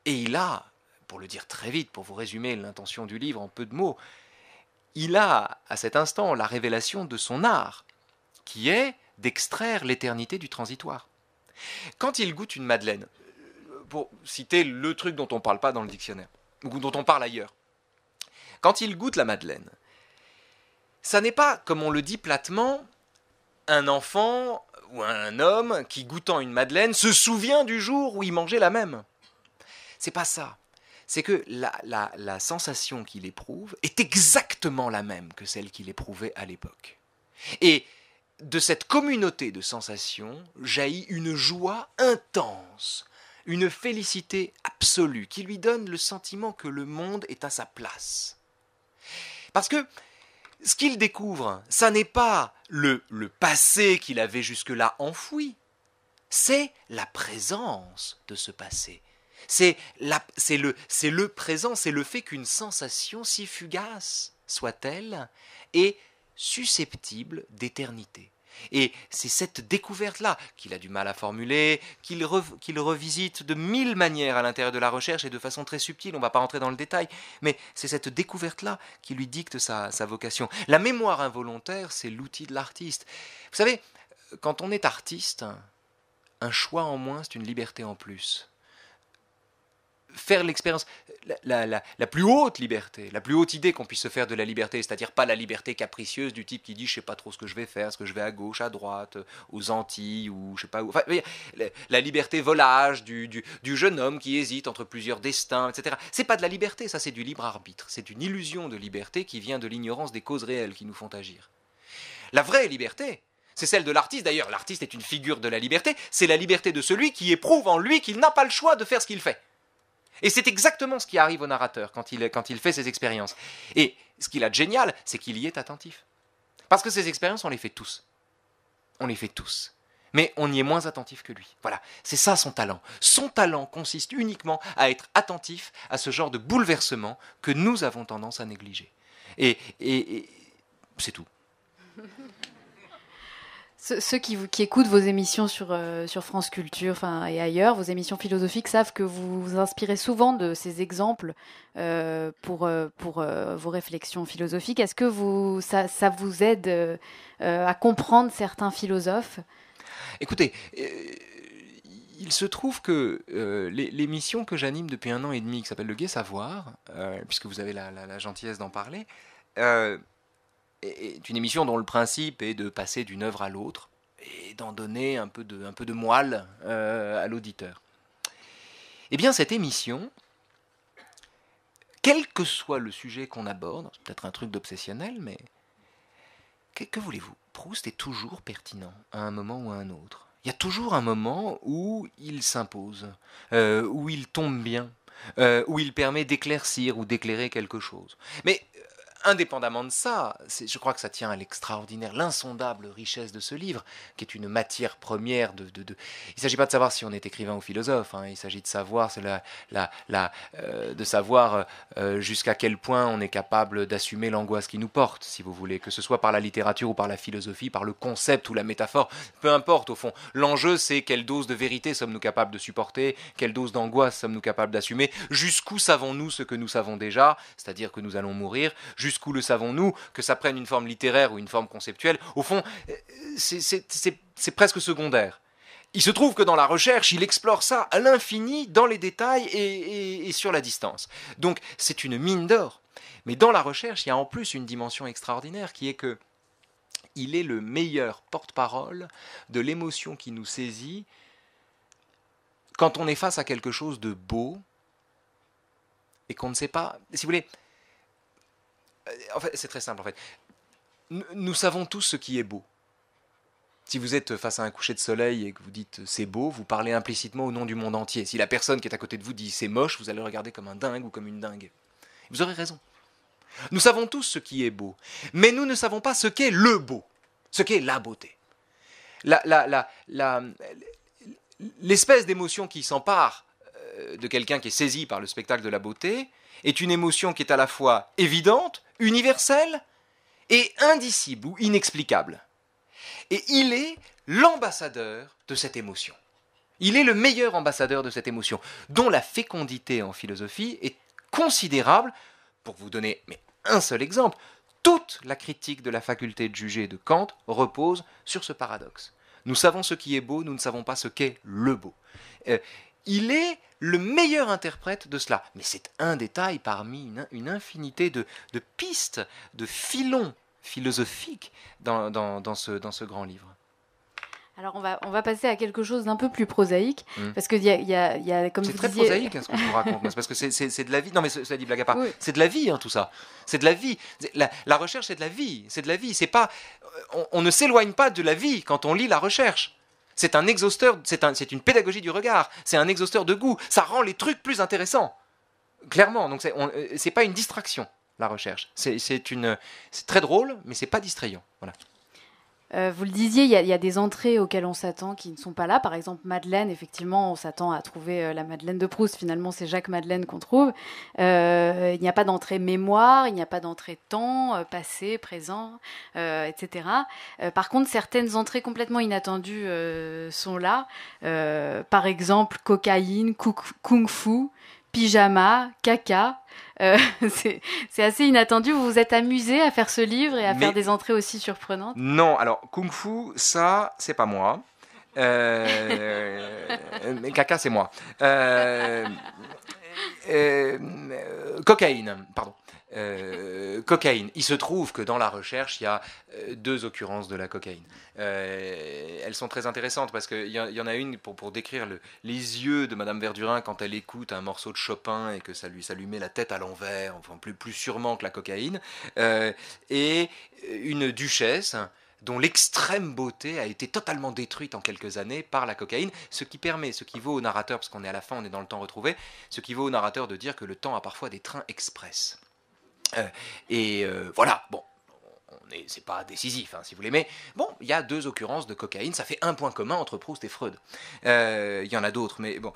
Et il a, pour le dire très vite, pour vous résumer l'intention du livre en peu de mots, il a à cet instant la révélation de son art, qui est d'extraire l'éternité du transitoire. Quand il goûte une madeleine, pour citer le truc dont on ne parle pas dans le dictionnaire, ou dont on parle ailleurs, quand il goûte la madeleine, ça n'est pas, comme on le dit platement, un enfant ou un homme qui, goûtant une madeleine, se souvient du jour où il mangeait la même. C'est pas ça. C'est que la sensation qu'il éprouve est exactement la même que celle qu'il éprouvait à l'époque. Et de cette communauté de sensations jaillit une joie intense, une félicité absolue. absolue, qui lui donne le sentiment que le monde est à sa place. Parce que ce qu'il découvre, ça n'est pas le passé qu'il avait jusque-là enfoui, c'est la présence de ce passé. C'est le présent, c'est le fait qu'une sensation si fugace soit-elle est susceptible d'éternité. Et c'est cette découverte-là qu'il a du mal à formuler, qu'il revisite de 1000 manières à l'intérieur de la recherche et de façon très subtile, on ne va pas rentrer dans le détail, mais c'est cette découverte-là qui lui dicte sa vocation. La mémoire involontaire, c'est l'outil de l'artiste. Vous savez, quand on est artiste, un choix en moins, c'est une liberté en plus. Faire l'expérience, la plus haute liberté, la plus haute idée qu'on puisse se faire de la liberté, c'est-à-dire pas la liberté capricieuse du type qui dit je sais pas trop ce que je vais faire, est-ce que je vais à gauche, à droite, aux Antilles ou je sais pas où. Enfin, la liberté volage du jeune homme qui hésite entre plusieurs destins, etc. C'est pas de la liberté, ça c'est du libre arbitre. C'est une illusion de liberté qui vient de l'ignorance des causes réelles qui nous font agir. La vraie liberté, c'est celle de l'artiste. D'ailleurs, l'artiste est une figure de la liberté. C'est la liberté de celui qui éprouve en lui qu'il n'a pas le choix de faire ce qu'il fait. Et c'est exactement ce qui arrive au narrateur quand il fait ses expériences. Et ce qu'il a de génial, c'est qu'il y est attentif. Parce que ces expériences, on les fait tous. On les fait tous. Mais on y est moins attentif que lui. Voilà, c'est ça son talent. Son talent consiste uniquement à être attentif à ce genre de bouleversement que nous avons tendance à négliger. Et c'est tout. Ceux qui écoutent vos émissions sur France Culture et ailleurs, vos émissions philosophiques, savent que vous vous inspirez souvent de ces exemples pour vos réflexions philosophiques. Est-ce que ça vous aide à comprendre certains philosophes ? Écoutez, il se trouve que l'émission que j'anime depuis 1 an et demi, qui s'appelle Le Gai Savoir, puisque vous avez la gentillesse d'en parler, est une émission dont le principe est de passer d'une œuvre à l'autre et d'en donner un peu de moelle à l'auditeur. Eh bien, cette émission, quel que soit le sujet qu'on aborde, c'est peut-être un truc d'obsessionnel, mais que voulez-vous ? Proust est toujours pertinent à un moment ou à un autre. Il y a toujours un moment où il s'impose, où il tombe bien, où il permet d'éclaircir ou d'éclairer quelque chose. Mais indépendamment de ça, je crois que ça tient à l'extraordinaire, l'insondable richesse de ce livre, qui est une matière première Il ne s'agit pas de savoir si on est écrivain ou philosophe, il s'agit de savoir, jusqu'à quel point on est capable d'assumer l'angoisse qui nous porte, si vous voulez, que ce soit par la littérature ou par la philosophie, par le concept ou la métaphore, peu importe au fond. L'enjeu, c'est quelle dose de vérité sommes-nous capables de supporter, quelle dose d'angoisse sommes-nous capables d'assumer, jusqu'où savons-nous ce que nous savons déjà, c'est-à-dire que nous allons mourir, jusqu'où le savons-nous, que ça prenne une forme littéraire ou une forme conceptuelle. Au fond, c'est presque secondaire. Il se trouve que dans la recherche, il explore ça à l'infini, dans les détails et sur la distance. Donc, c'est une mine d'or. Mais dans la recherche, il y a en plus une dimension extraordinaire qui est que il est le meilleur porte-parole de l'émotion qui nous saisit quand on est face à quelque chose de beau et qu'on ne sait pas... Si vous voulez... En fait, c'est très simple, en fait. Nous savons tous ce qui est beau. Si vous êtes face à un coucher de soleil et que vous dites « c'est beau », vous parlez implicitement au nom du monde entier. Si la personne qui est à côté de vous dit « c'est moche », vous allez le regarder comme un dingue ou comme une dingue. Vous aurez raison. Nous savons tous ce qui est beau, mais nous ne savons pas ce qu'est le beau, ce qu'est la beauté. L'espèce d'émotion qui s'empare de quelqu'un qui est saisi par le spectacle de la beauté est une émotion qui est à la fois évidente, universelle et indicible ou inexplicable. Et il est l'ambassadeur de cette émotion. Il est le meilleur ambassadeur de cette émotion, dont la fécondité en philosophie est considérable. Pour vous donner un seul exemple, toute la critique de la faculté de juger de Kant repose sur ce paradoxe. Nous savons ce qui est beau, nous ne savons pas ce qu'est le beau. Il est le meilleur interprète de cela. Mais c'est un détail parmi une infinité de pistes, de filons philosophiques dans ce grand livre. Alors on va passer à quelque chose d'un peu plus prosaïque, parce que il y a comme c'est vous très disiez... prosaïque ce que je vous raconte, c'est parce que c'est de la vie. Non mais ça dit blague à part. Oui. C'est de la vie tout ça. C'est de la vie. La recherche c'est de la vie. C'est de la vie. C'est pas. On ne s'éloigne pas de la vie quand on lit la recherche. C'est un exhausteur, c'est une pédagogie du regard, c'est un exhausteur de goût, ça rend les trucs plus intéressants. Clairement, donc c'est pas une distraction, la recherche. C'est très drôle, mais c'est pas distrayant. Voilà. Vous le disiez, il y a des entrées auxquelles on s'attend qui ne sont pas là. Par exemple, Madeleine, effectivement, on s'attend à trouver la Madeleine de Proust. Finalement, c'est Jacques Madeleine qu'on trouve. Il n'y a pas d'entrée mémoire, il n'y a pas d'entrée temps, passé, présent, etc. Par contre, certaines entrées complètement inattendues sont là. Par exemple, cocaïne, kung-fu, pyjama, caca. C'est assez inattendu. Vous vous êtes amusé à faire ce livre et à faire des entrées aussi surprenantes? Non, alors Kung Fu, ça, c'est pas moi. Mais caca, c'est moi. Cocaïne, pardon. Cocaïne. Il se trouve que dans la recherche, il y a 2 occurrences de la cocaïne. Elles sont très intéressantes parce qu'il y en a une pour décrire les yeux de Madame Verdurin quand elle écoute un morceau de Chopin et que ça lui met la tête à l'envers, enfin plus sûrement que la cocaïne. Et une duchesse dont l'extrême beauté a été totalement détruite en quelques années par la cocaïne, ce qui vaut au narrateur, parce qu'on est à la fin, on est dans le temps retrouvé, ce qui vaut au narrateur de dire que le temps a parfois des trains express. Voilà, bon, c'est pas décisif, hein, si vous voulez, mais bon, il y a 2 occurrences de cocaïne, ça fait un point commun entre Proust et Freud. Il y en a d'autres, mais bon.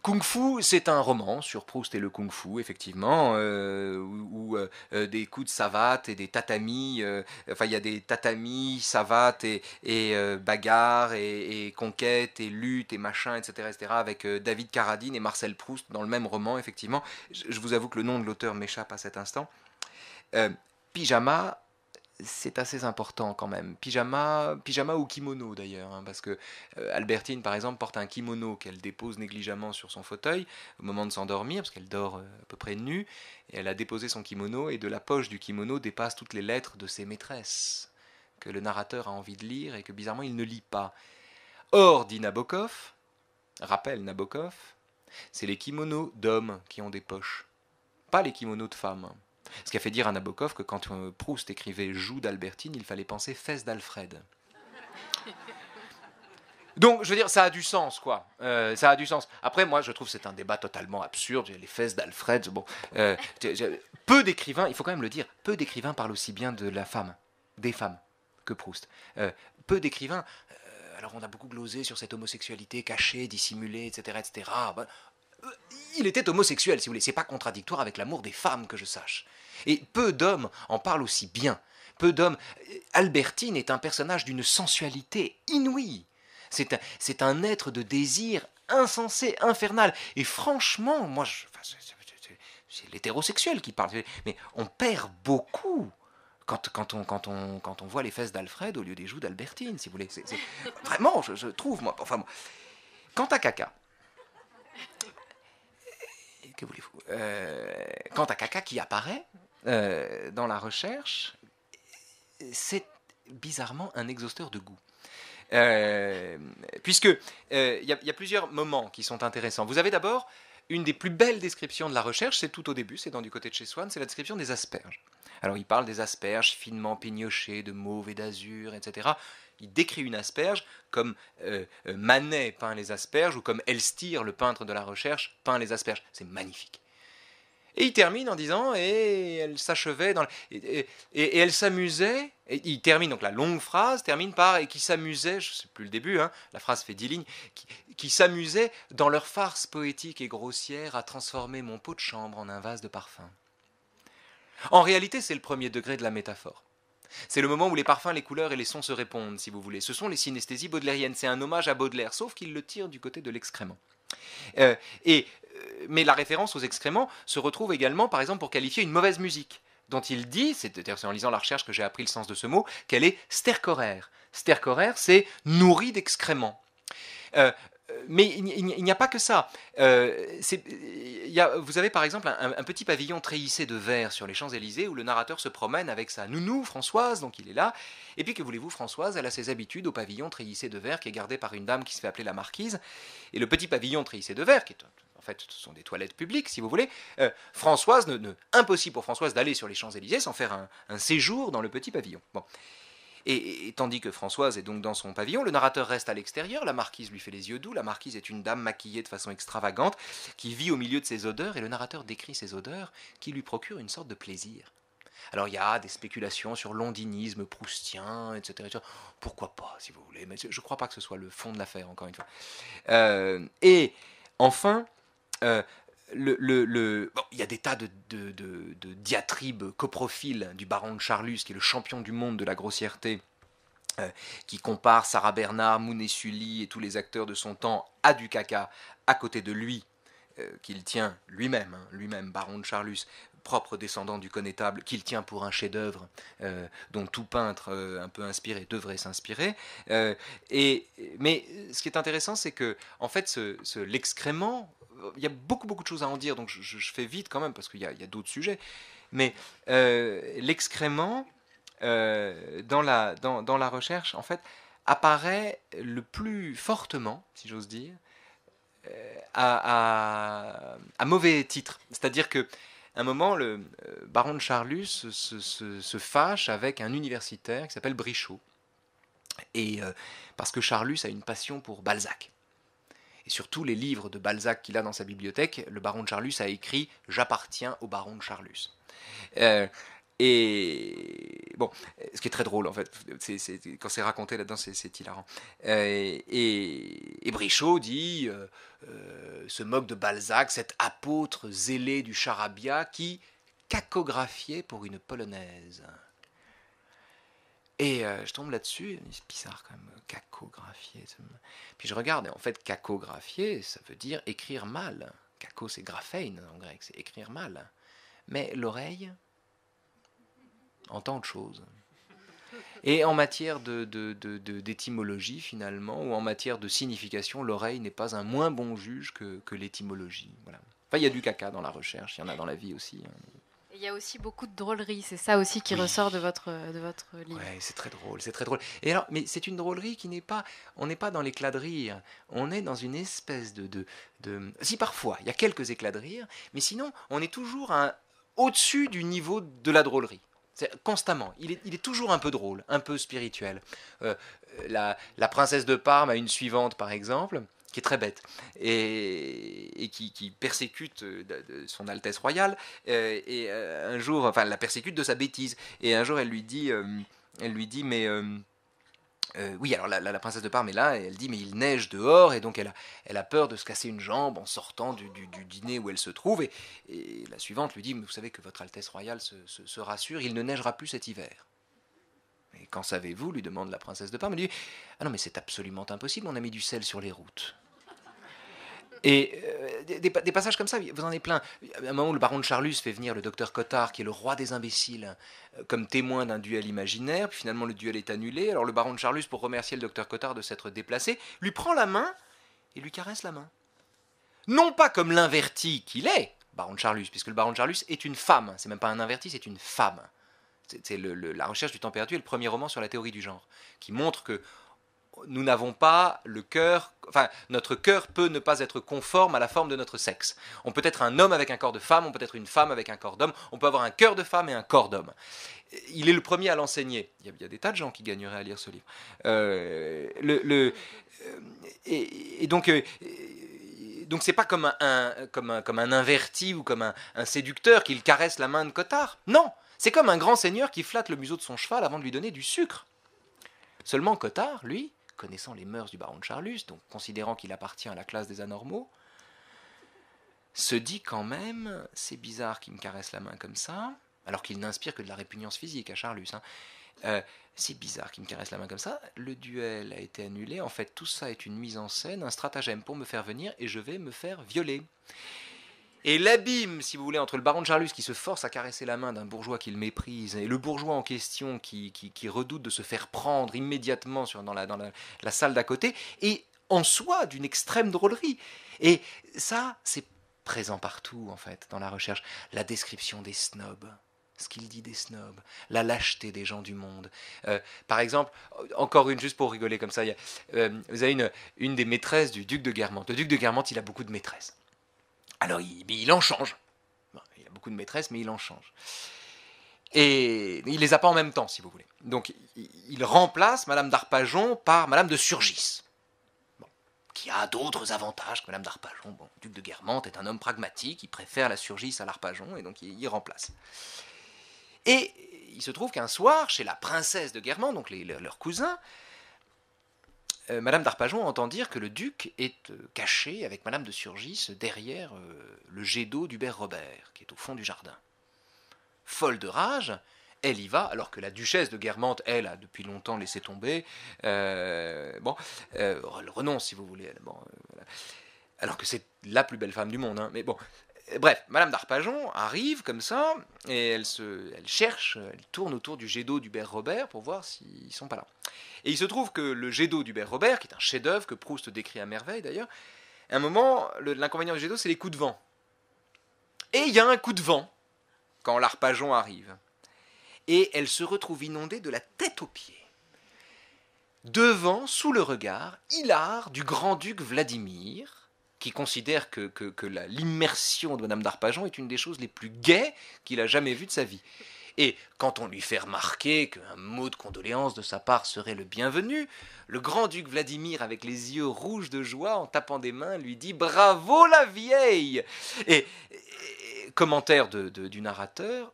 Kung Fu, c'est un roman sur Proust et le Kung Fu, effectivement, où des coups de savate et des tatamis, il y a des tatamis, savates et bagarres et conquêtes et luttes et machin, etc., avec David Carradine et Marcel Proust dans le même roman, effectivement. Je vous avoue que le nom de l'auteur m'échappe à cet instant. Pyjama, c'est assez important quand même. Pyjama ou kimono d'ailleurs, hein, parce que Albertine par exemple porte un kimono qu'elle dépose négligemment sur son fauteuil au moment de s'endormir, parce qu'elle dort à peu près nue, et elle a déposé son kimono, et de la poche du kimono dépassent toutes les lettres de ses maîtresses, que le narrateur a envie de lire et que bizarrement il ne lit pas. Or, dit Nabokov, rappelle Nabokov, c'est les kimonos d'hommes qui ont des poches, pas les kimonos de femmes. Ce qui a fait dire à Nabokov que quand Proust écrivait « joue d'Albertine », il fallait penser « fesses d'Alfred ». Donc, je veux dire, ça a du sens, quoi. Ça a du sens. Après, moi, je trouve que c'est un débat totalement absurde. Les fesses d'Alfred, bon. Peu d'écrivains, il faut quand même le dire, peu d'écrivains parlent aussi bien de la femme, des femmes, que Proust. Peu d'écrivains... alors, on a beaucoup glosé sur cette homosexualité cachée, dissimulée, etc., etc. Il était homosexuel, si vous voulez. C'est pas contradictoire avec l'amour des femmes, que je sache. Et peu d'hommes en parlent aussi bien. Peu d'hommes... Albertine est un personnage d'une sensualité inouïe. C'est un être de désir insensé, infernal. Et franchement, moi, c'est l'hétérosexuel qui parle. Mais on perd beaucoup quand on voit les fesses d'Alfred au lieu des joues d'Albertine, si vous voulez. Vraiment, je trouve, moi... Enfin, quant à Caca... Que voulez-vous quant à Caca qui apparaît dans la recherche, c'est bizarrement un exhausteur de goût. Puisque il y a plusieurs moments qui sont intéressants. Vous avez d'abord une des plus belles descriptions de la recherche, c'est tout au début, c'est dans Du côté de chez Swann, c'est la description des asperges. Alors il parle des asperges finement pignochées de mauve et d'azur, etc. Il décrit une asperge comme Manet peint les asperges ou comme Elstir, le peintre de la recherche, peint les asperges. C'est magnifique. Et il termine en disant, et elle s'achevait, et elle s'amusait, et il termine, donc la longue phrase termine par, et qui s'amusait, je ne sais plus le début, hein, la phrase fait 10 lignes, qui s'amusait dans leur farce poétique et grossière à transformer mon pot de chambre en un vase de parfum. En réalité, c'est le premier degré de la métaphore. C'est le moment où les parfums, les couleurs et les sons se répondent, si vous voulez. Ce sont les synesthésies baudelairiennes, c'est un hommage à Baudelaire, sauf qu'il le tire du côté de l'excrément. Mais la référence aux excréments se retrouve également, par exemple, pour qualifier une mauvaise musique, dont il dit, c'est en lisant la recherche que j'ai appris le sens de ce mot, qu'elle est stercoraire. Stercoraire, c'est nourri d'excréments. Mais il n'y a pas que ça. Vous avez par exemple un petit pavillon treillissé de verre sur les Champs-Élysées où le narrateur se promène avec sa nounou Françoise, donc il est là. Et puis que voulez-vous, Françoise, elle a ses habitudes au pavillon treillissé de verre qui est gardé par une dame qui se fait appeler la marquise. Et le petit pavillon treillissé de verre, qui est en fait ce sont des toilettes publiques si vous voulez, Françoise, impossible pour Françoise d'aller sur les Champs-Élysées sans faire un séjour dans le petit pavillon. Bon. Et tandis que Françoise est donc dans son pavillon, le narrateur reste à l'extérieur, la marquise lui fait les yeux doux, la marquise est une dame maquillée de façon extravagante, qui vit au milieu de ses odeurs, et le narrateur décrit ces odeurs qui lui procurent une sorte de plaisir. Alors il y a des spéculations sur l'ondinisme proustien, etc. Pourquoi pas, si vous voulez, mais je ne crois pas que ce soit le fond de l'affaire, encore une fois. Et enfin, bon, il y a des tas de diatribes coprophiles du baron de Charlus, qui est le champion du monde de la grossièreté, qui compare Sarah Bernard, Mounet Sully et tous les acteurs de son temps à du caca à côté de lui, qu'il tient lui-même, lui-même, baron de Charlus, propre descendant du connétable, qu'il tient pour un chef-d'œuvre dont tout peintre un peu inspiré devrait s'inspirer. Mais ce qui est intéressant, c'est que en fait, l'excrément, il y a beaucoup de choses à en dire, donc je fais vite quand même parce qu'il y a d'autres sujets. Mais l'excrément dans la recherche, en fait, apparaît le plus fortement, si j'ose dire, à mauvais titre. C'est-à-dire que un moment, le baron de Charlus se fâche avec un universitaire qui s'appelle Brichot. Et parce que Charlus a une passion pour Balzac. Et sur tous les livres de Balzac qu'il a dans sa bibliothèque, le baron de Charlus a écrit « J'appartiens au baron de Charlus ». Et bon, ce qui est très drôle en fait, quand c'est raconté là-dedans, c'est hilarant. Et Brichot dit, se moque de Balzac, cet apôtre zélé du charabia qui cacographiait pour une polonaise. Et je tombe là-dessus, c'est bizarre quand même, cacographier. Puis je regarde, et en fait, cacographier, ça veut dire écrire mal. Caco, c'est graphein en grec, c'est écrire mal. Mais l'oreille entend autre chose. Et en matière d'étymologie, finalement, ou en matière de signification, l'oreille n'est pas un moins bon juge que l'étymologie. Voilà. Enfin, il y a du caca dans la recherche, il y en a dans la vie aussi. Il y a aussi beaucoup de drôlerie, c'est ça aussi qui ressort de votre livre. Oui, c'est très drôle, c'est très drôle. Et alors, mais c'est une drôlerie qui n'est pas, on n'est pas dans l'éclat de rire, on est dans une espèce si parfois, il y a quelques éclats de rire, mais sinon, on est toujours au-dessus du niveau de la drôlerie. Constamment, il est toujours un peu drôle, un peu spirituel. La princesse de Parme a une suivante, par exemple, qui est très bête, et qui persécute son Altesse royale, et un jour, enfin, la persécute de sa bêtise, et un jour, elle lui dit, mais... oui, alors la princesse de Parme est là, et elle dit, mais il neige dehors, et donc elle a peur de se casser une jambe en sortant du dîner où elle se trouve, et la suivante lui dit, mais vous savez que votre Altesse royale se rassure, il ne neigera plus cet hiver. Et qu'en savez-vous, lui demande la princesse de Parme. Elle dit, ah non, mais c'est absolument impossible, on a mis du sel sur les routes. Et des passages comme ça, vous en avez plein. À un moment où le baron de Charlus fait venir le docteur Cottard, qui est le roi des imbéciles, comme témoin d'un duel imaginaire, puis finalement le duel est annulé. Alors le baron de Charlus, pour remercier le docteur Cottard de s'être déplacé, lui prend la main et lui caresse la main. Non pas comme l'inverti qu'il est, baron de Charlus, puisque le baron de Charlus est une femme, c'est même pas un inverti, c'est une femme. C'est la recherche du temps perdu est le premier roman sur la théorie du genre, qui montre que nous n'avons pas le cœur, enfin notre cœur peut ne pas être conforme à la forme de notre sexe. On peut être un homme avec un corps de femme, on peut être une femme avec un corps d'homme, on peut avoir un cœur de femme et un corps d'homme. Il est le premier à l'enseigner. Il y a des tas de gens qui gagneraient à lire ce livre. Donc c'est pas comme un inverti ou comme un séducteur qui caresse la main de Cottard. Non, c'est comme un grand seigneur qui flatte le museau de son cheval avant de lui donner du sucre. Seulement Cottard, lui, connaissant les mœurs du baron de Charlus, donc considérant qu'il appartient à la classe des anormaux, se dit quand même, c'est bizarre qu'il me caresse la main comme ça, alors qu'il n'inspire que de la répugnance physique à Charlus. C'est bizarre qu'il me caresse la main comme ça, le duel a été annulé, en fait tout ça est une mise en scène, un stratagème pour me faire venir et je vais me faire violer. Et l'abîme, si vous voulez, entre le baron de Charlus qui se force à caresser la main d'un bourgeois qu'il méprise et le bourgeois en question qui redoute de se faire prendre immédiatement dans la salle d'à côté, est en soi d'une extrême drôlerie. Et ça, c'est présent partout, en fait, dans la recherche. La description des snobs, ce qu'il dit des snobs, la lâcheté des gens du monde. Par exemple, encore une, juste pour rigoler comme ça, vous avez une des maîtresses du duc de Guermantes. Le duc de Guermantes, il a beaucoup de maîtresses. Alors, il en change. Bon, il a beaucoup de maîtresses, mais il en change. Et il les a pas en même temps, si vous voulez. Donc, il remplace Madame d'Arpajon par Madame de Surgis, bon, qui a d'autres avantages que Madame d'Arpajon. Bon, le duc de Guermantes est un homme pragmatique, il préfère la Surgis à l'Arpajon, et donc il remplace. Et il se trouve qu'un soir, chez la princesse de Guermantes, donc leurs cousins, Madame d'Arpajon entend dire que le duc est caché avec Madame de Surgis derrière le jet d'eau d'Hubert Robert, qui est au fond du jardin. Folle de rage, elle y va, alors que la duchesse de Guermantes, elle, a depuis longtemps laissé tomber. Elle renonce, si vous voulez. Voilà. Alors que c'est la plus belle femme du monde. Hein. Mais bon, bref, Madame d'Arpajon arrive comme ça, et elle cherche, elle tourne autour du jet d'eau d'Hubert Robert pour voir s'ils ne sont pas là. Et il se trouve que le jet d'eau d'Hubert Robert, qui est un chef-d'œuvre que Proust décrit à merveille d'ailleurs, à un moment, l'inconvénient du jet d'eau, c'est les coups de vent. Et il y a un coup de vent quand l'Arpajon arrive. Et elle se retrouve inondée de la tête aux pieds. Devant, sous le regard, hilar du grand-duc Vladimir, qui considère que l'immersion de Madame d'Arpajon est une des choses les plus gaies qu'il a jamais vues de sa vie. Et quand on lui fait remarquer qu'un mot de condoléance de sa part serait le bienvenu, le grand-duc Vladimir, avec les yeux rouges de joie, en tapant des mains, lui dit « Bravo la vieille !» Et commentaire du narrateur,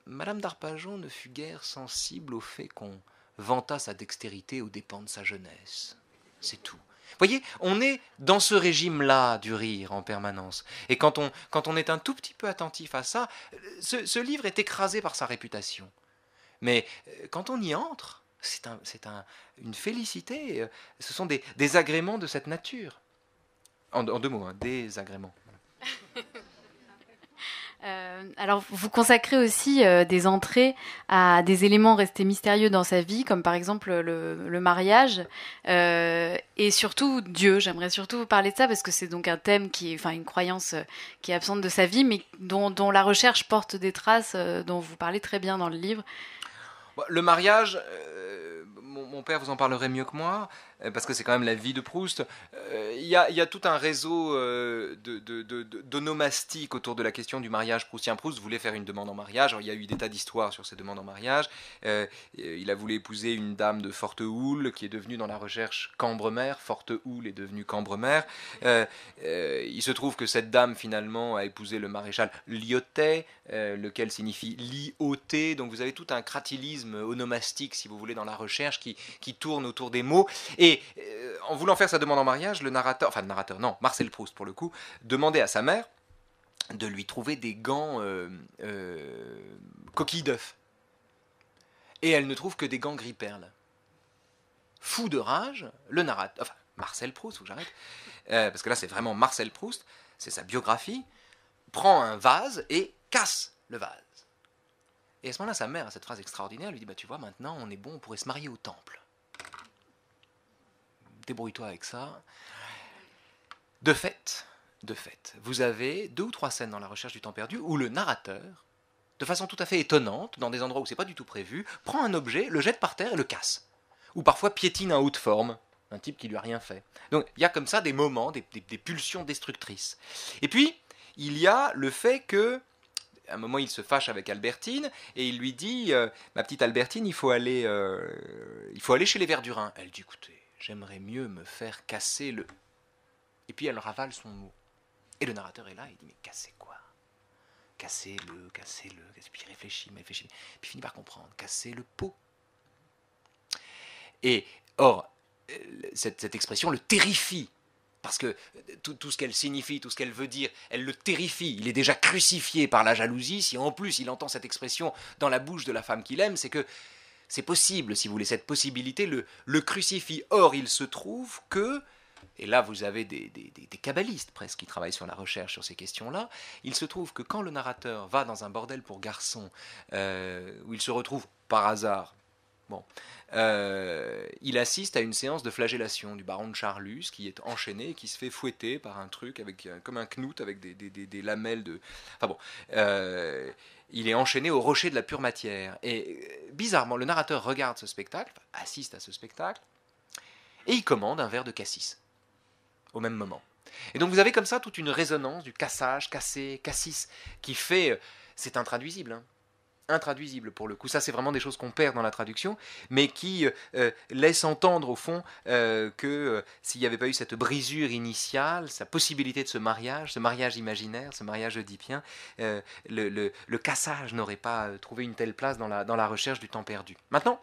Madame d'Arpajon ne fut guère sensible au fait qu'on vantât sa dextérité aux dépens de sa jeunesse. C'est tout. Vous voyez, on est dans ce régime-là du rire en permanence. Et quand on est un tout petit peu attentif à ça, ce livre est écrasé par sa réputation. Mais quand on y entre, c'est une félicité. Ce sont des agréments de cette nature. En 2 mots, hein, des agréments. Alors, vous consacrez aussi des entrées à des éléments restés mystérieux dans sa vie, comme par exemple le mariage, et surtout Dieu. J'aimerais surtout vous parler de ça, parce que c'est donc un thème une croyance qui est absente de sa vie, mais dont la recherche porte des traces, dont vous parlez très bien dans le livre. Le mariage, mon père vous en parlerait mieux que moi, parce que c'est quand même la vie de Proust. Il y a tout un réseau d'onomastique autour de la question du mariage proustien. Proust voulait faire une demande en mariage. Alors, il y a eu des tas d'histoires sur ces demandes en mariage. Il a voulu épouser une dame de Fortehoule, qui est devenue dans la recherche Cambremer. Fortehoule est devenue Cambremer. Il se trouve que cette dame, finalement, a épousé le maréchal Lyotet, lequel signifie lioté. Donc vous avez tout un cratilisme onomastique, si vous voulez, dans la recherche, qui tourne autour des mots. Et en voulant faire sa demande en mariage, Marcel Proust pour le coup, demandait à sa mère de lui trouver des gants coquilles d'œufs. Et elle ne trouve que des gants gris perle. Fou de rage, le narrateur, Marcel Proust, faut que j'arrête, parce que là c'est vraiment Marcel Proust, c'est sa biographie, prend un vase et casse le vase. Et à ce moment-là, sa mère a cette phrase extraordinaire, lui dit tu vois, maintenant on est bon, on pourrait se marier au temple. Débrouille-toi avec ça. De fait, vous avez 2 ou 3 scènes dans La Recherche du temps perdu où le narrateur, de façon tout à fait étonnante, dans des endroits où c'est pas du tout prévu, prend un objet, le jette par terre et le casse. Ou parfois piétine en haute forme, un type qui lui a rien fait. Donc il y a comme ça des moments, des pulsions destructrices. Et puis, il y a le fait que, à un moment, il se fâche avec Albertine et il lui dit ma petite Albertine, il faut aller chez les Verdurins. Elle dit écoutez, j'aimerais mieux me faire casser le... Et puis elle ravale son mot. Et le narrateur est là, il dit mais casser quoi? Cassez-le. Et puis il réfléchit. Puis il finit par comprendre. Casser le pot. Et or, cette expression le terrifie. Parce que tout ce qu'elle signifie, tout ce qu'elle veut dire, elle le terrifie. Il est déjà crucifié par la jalousie. Si en plus il entend cette expression dans la bouche de la femme qu'il aime, c'est que c'est possible, si vous voulez, cette possibilité le crucifie. Or, il se trouve que, et là vous avez des kabbalistes presque qui travaillent sur la recherche sur ces questions-là, il se trouve que quand le narrateur va dans un bordel pour garçons, où il se retrouve par hasard, il assiste à une séance de flagellation du baron de Charlus qui est enchaîné et qui se fait fouetter par un truc comme un knout avec des lamelles de... il est enchaîné au rocher de la pure matière. Et bizarrement, le narrateur regarde ce spectacle, assiste à ce spectacle, et il commande un verre de cassis au même moment. Et donc vous avez comme ça toute une résonance du cassage, casser, cassis, qui fait... c'est intraduisible, hein. intraduisibles pour le coup. Ça, c'est vraiment des choses qu'on perd dans la traduction, mais qui laissent entendre au fond que s'il n'y avait pas eu cette brisure initiale, sa possibilité de ce mariage imaginaire, ce mariage oedipien, le cassage n'aurait pas trouvé une telle place dans la recherche du temps perdu. Maintenant,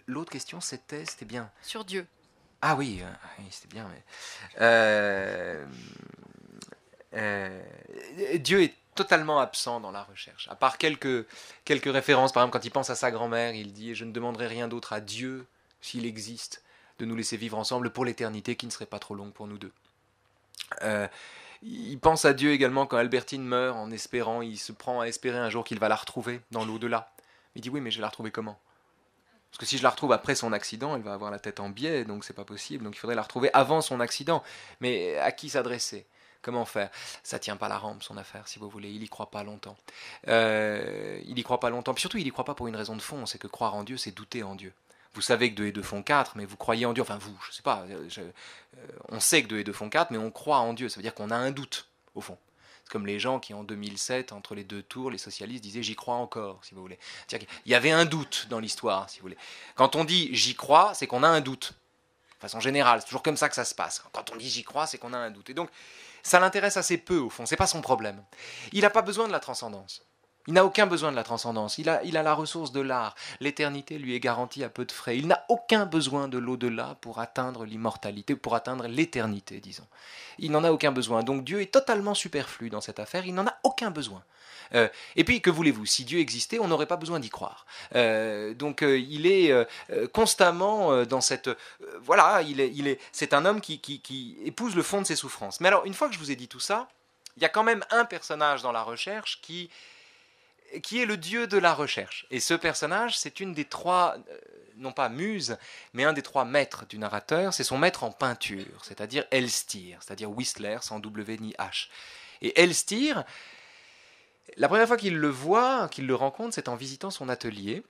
l'autre question, c'était bien... Sur Dieu. Ah oui, c'était bien. Mais, Dieu est totalement absent dans la recherche. À part quelques références, par exemple, quand il pense à sa grand-mère, il dit « Je ne demanderai rien d'autre à Dieu, s'il existe, de nous laisser vivre ensemble pour l'éternité qui ne serait pas trop longue pour nous deux. » Il pense à Dieu également quand Albertine meurt, en espérant, il se prend à espérer un jour qu'il va la retrouver dans l'au-delà. Il dit « Oui, mais je vais la retrouver comment ? Parce que si je la retrouve après son accident, elle va avoir la tête en biais, donc c'est pas possible. Donc il faudrait la retrouver avant son accident. Mais à qui s'adresser ? Comment faire ? Ça tient pas la rampe, son affaire, si vous voulez. Il y croit pas longtemps. Il y croit pas longtemps. Puis surtout, il y croit pas pour une raison de fond. C'est que croire en Dieu, c'est douter en Dieu. Vous savez que 2 et 2 font 4, mais vous croyez en Dieu. Enfin, vous, je sais pas. On sait que 2 et 2 font 4, mais on croit en Dieu. Ça veut dire qu'on a un doute, au fond. C'est comme les gens qui, en 2007, entre les 2 tours, les socialistes disaient « j'y crois encore », si vous voulez. C'est-à-dire qu'il y avait un doute dans l'histoire, si vous voulez. Quand on dit « j'y crois », c'est qu'on a un doute. De façon générale, c'est toujours comme ça que ça se passe. Quand on dit « j'y crois », c'est qu'on a un doute. Et donc, ça l'intéresse assez peu, au fond. C'est pas son problème. Il n'a pas besoin de la transcendance. Il n'a aucun besoin de la transcendance. Il a la ressource de l'art. L'éternité lui est garantie à peu de frais. Il n'a aucun besoin de l'au-delà pour atteindre l'immortalité, pour atteindre l'éternité, disons. Il n'en a aucun besoin. Donc Dieu est totalement superflu dans cette affaire. Il n'en a aucun besoin. Et puis, que voulez-vous ? Si Dieu existait, on n'aurait pas besoin d'y croire. Donc, il est constamment dans cette... voilà, c'est un homme qui épouse le fond de ses souffrances. Mais alors, une fois que je vous ai dit tout ça, il y a quand même un personnage dans la recherche qui est le dieu de la recherche. Et ce personnage, c'est une des 3, non pas muses, mais un des 3 maîtres du narrateur. C'est son maître en peinture, c'est-à-dire Elstir, c'est-à-dire Whistler, sans W ni H. Et Elstir, la première fois qu'il le voit, qu'il le rencontre, c'est en visitant son atelier.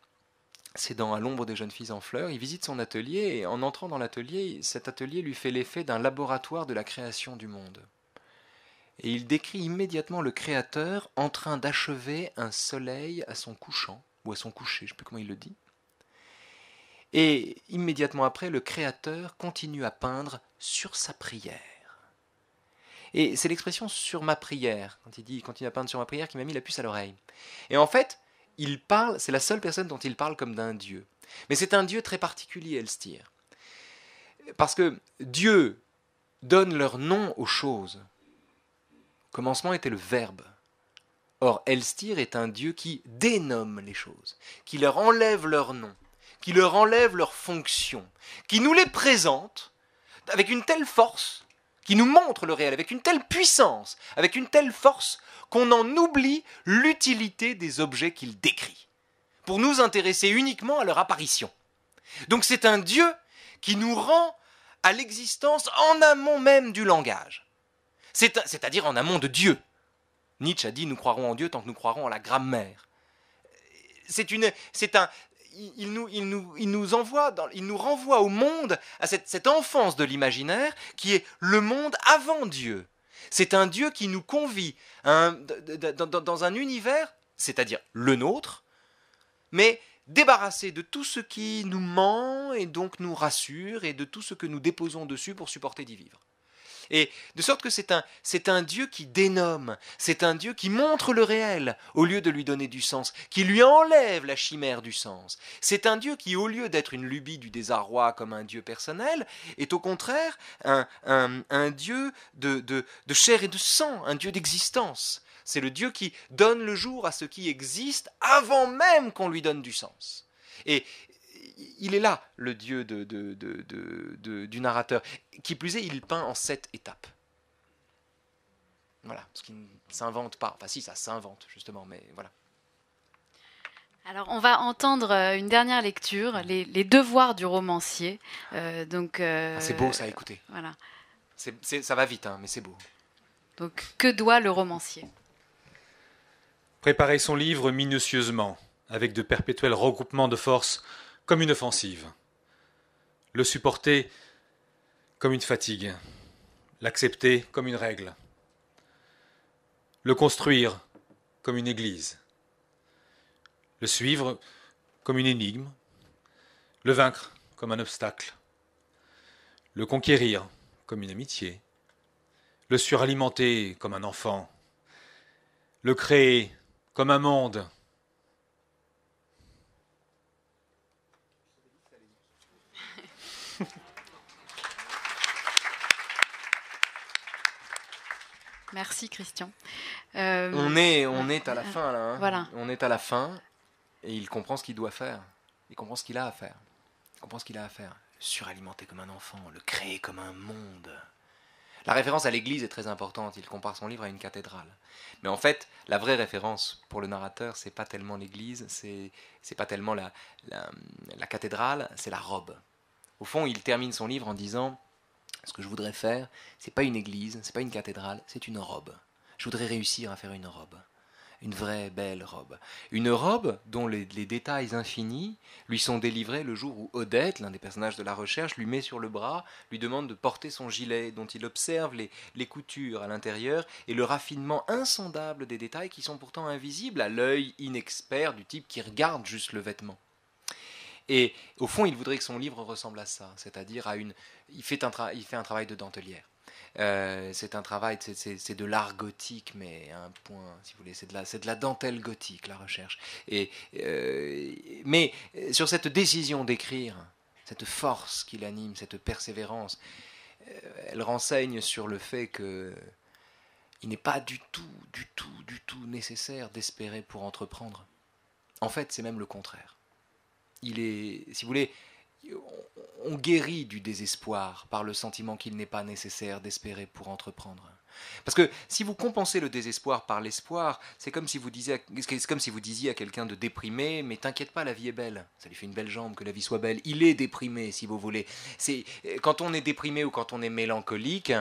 C'est dans À l'ombre des jeunes filles en fleurs. Il visite son atelier, et en entrant dans l'atelier, cet atelier lui fait l'effet d'un laboratoire de la création du monde. Et il décrit immédiatement le créateur en train d'achever un soleil à son couchant, ou à son coucher, je ne sais plus comment il le dit. Et immédiatement après, le créateur continue à peindre sur sa prière. Et c'est l'expression « sur ma prière », quand il dit « il continue à peindre sur ma prière » qui m'a mis la puce à l'oreille. Et en fait, il parle, c'est la seule personne dont il parle comme d'un dieu. Mais c'est un dieu très particulier, Elstir. Parce que Dieu donne leur nom aux choses. Le commencement était le verbe. Or, Elstir est un dieu qui dénomme les choses, qui leur enlève leur nom, qui leur enlève leur fonction, qui nous les présente avec une telle force, qui nous montre le réel avec une telle puissance, avec une telle force, qu'on en oublie l'utilité des objets qu'il décrit, pour nous intéresser uniquement à leur apparition. Donc c'est un dieu qui nous rend à l'existence en amont même du langage. C'est-à-dire en amont de Dieu. Nietzsche a dit « nous croirons en Dieu tant que nous croirons en la grammaire ». Il nous renvoie au monde, à cette enfance de l'imaginaire qui est le monde avant Dieu. C'est un Dieu qui nous convie dans un univers, c'est-à-dire le nôtre, mais débarrassé de tout ce qui nous ment et donc nous rassure et de tout ce que nous déposons dessus pour supporter d'y vivre. Et de sorte que c'est un Dieu qui dénomme, c'est un Dieu qui montre le réel au lieu de lui donner du sens, qui lui enlève la chimère du sens. C'est un Dieu qui, au lieu d'être une lubie du désarroi comme un Dieu personnel, est au contraire un Dieu de chair et de sang, un Dieu d'existence. C'est le Dieu qui donne le jour à ce qui existe avant même qu'on lui donne du sens. Et il est là, le Dieu du narrateur. Qui plus est, il peint en 7 étapes. Voilà, ce qui ne s'invente pas. Enfin si, ça s'invente, justement, mais voilà. Alors, on va entendre une dernière lecture, les devoirs du romancier. C'est beau, ça, à écouter. Voilà. Ça va vite, hein, mais c'est beau. Donc, que doit le romancier ? Préparer son livre minutieusement, avec de perpétuels regroupements de forces, comme une offensive. Le supporter comme une fatigue. L'accepter comme une règle. Le construire comme une église. Le suivre comme une énigme, le vaincre comme un obstacle, le conquérir comme une amitié, le suralimenter comme un enfant, le créer comme un monde. Merci Christian. On est à la fin là. Hein. Voilà. On est à la fin et il comprend ce qu'il doit faire. Il comprend ce qu'il a à faire. Il comprend ce qu'il a à faire. Le suralimenter comme un enfant, le créer comme un monde. La référence à l'église est très importante. Il compare son livre à une cathédrale. Mais en fait, la vraie référence pour le narrateur, c'est pas tellement l'église, c'est pas tellement la cathédrale, c'est la robe. Au fond, il termine son livre en disant: ce que je voudrais faire, c'est pas une église, c'est pas une cathédrale, c'est une robe. Je voudrais réussir à faire une robe. Une vraie belle robe. Une robe dont les détails infinis lui sont délivrés le jour où Odette, l'un des personnages de la recherche, lui met sur le bras, lui demande de porter son gilet, dont il observe les coutures à l'intérieur et le raffinement insondable des détails qui sont pourtant invisibles à l'œil inexpert du type qui regarde juste le vêtement. Et au fond, il voudrait que son livre ressemble à ça, c'est-à-dire à une. Il fait un travail de dentelière. C'est un travail, c'est de l'art gothique, mais à un point, si vous voulez, c'est de la dentelle gothique, la recherche. Mais sur cette décision d'écrire, cette force qui l'anime, cette persévérance, elle renseigne sur le fait que il n'est pas du tout nécessaire d'espérer pour entreprendre. En fait, c'est même le contraire. Il est, si vous voulez, on guérit du désespoir par le sentiment qu'il n'est pas nécessaire d'espérer pour entreprendre. Parce que si vous compensez le désespoir par l'espoir, c'est comme si vous disiez à quelqu'un de déprimé: mais t'inquiète pas, la vie est belle. Ça lui fait une belle jambe que la vie soit belle. Il est déprimé, si vous voulez. Quand on est déprimé ou quand on est mélancolique,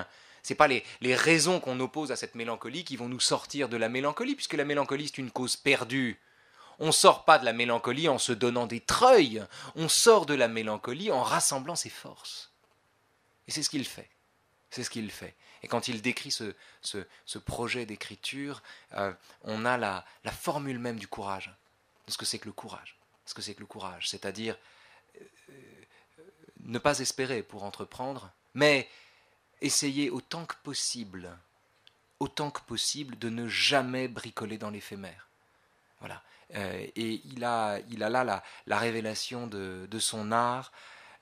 c'est pas les raisons qu'on oppose à cette mélancolie qui vont nous sortir de la mélancolie, puisque la mélancolie, c'est une cause perdue. On ne sort pas de la mélancolie en se donnant des treuils, on sort de la mélancolie en rassemblant ses forces. Et c'est ce qu'il fait. C'est ce qu'il fait. Et quand il décrit ce projet d'écriture, on a la formule même du courage, de ce que c'est que le courage. Ce que c'est que le courage, c'est-à-dire ne pas espérer pour entreprendre, mais essayer autant que possible de ne jamais bricoler dans l'éphémère. Voilà. Et il a là la révélation de son art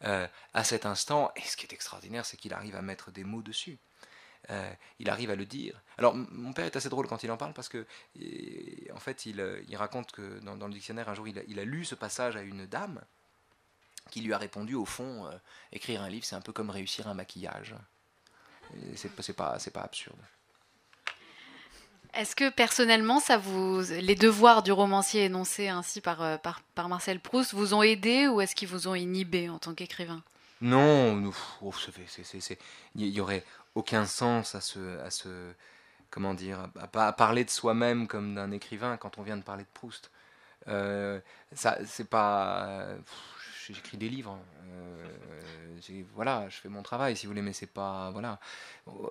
à cet instant. Et ce qui est extraordinaire, c'est qu'il arrive à mettre des mots dessus. Il arrive à le dire. Alors, mon père est assez drôle quand il en parle, parce que, en fait, il raconte que dans le dictionnaire, un jour, il a lu ce passage à une dame qui lui a répondu: au fond, écrire un livre, c'est un peu comme réussir un maquillage. C'est pas absurde. Est-ce que personnellement, les devoirs du romancier énoncés ainsi par Marcel Proust vous ont aidé, ou est-ce qu'ils vous ont inhibé en tant qu'écrivain? Non, il y aurait aucun sens comment dire, à parler de soi-même comme d'un écrivain quand on vient de parler de Proust. Ça, c'est pas. J'écris des livres. Voilà, je fais mon travail, si vous voulez, mais c'est pas. Voilà.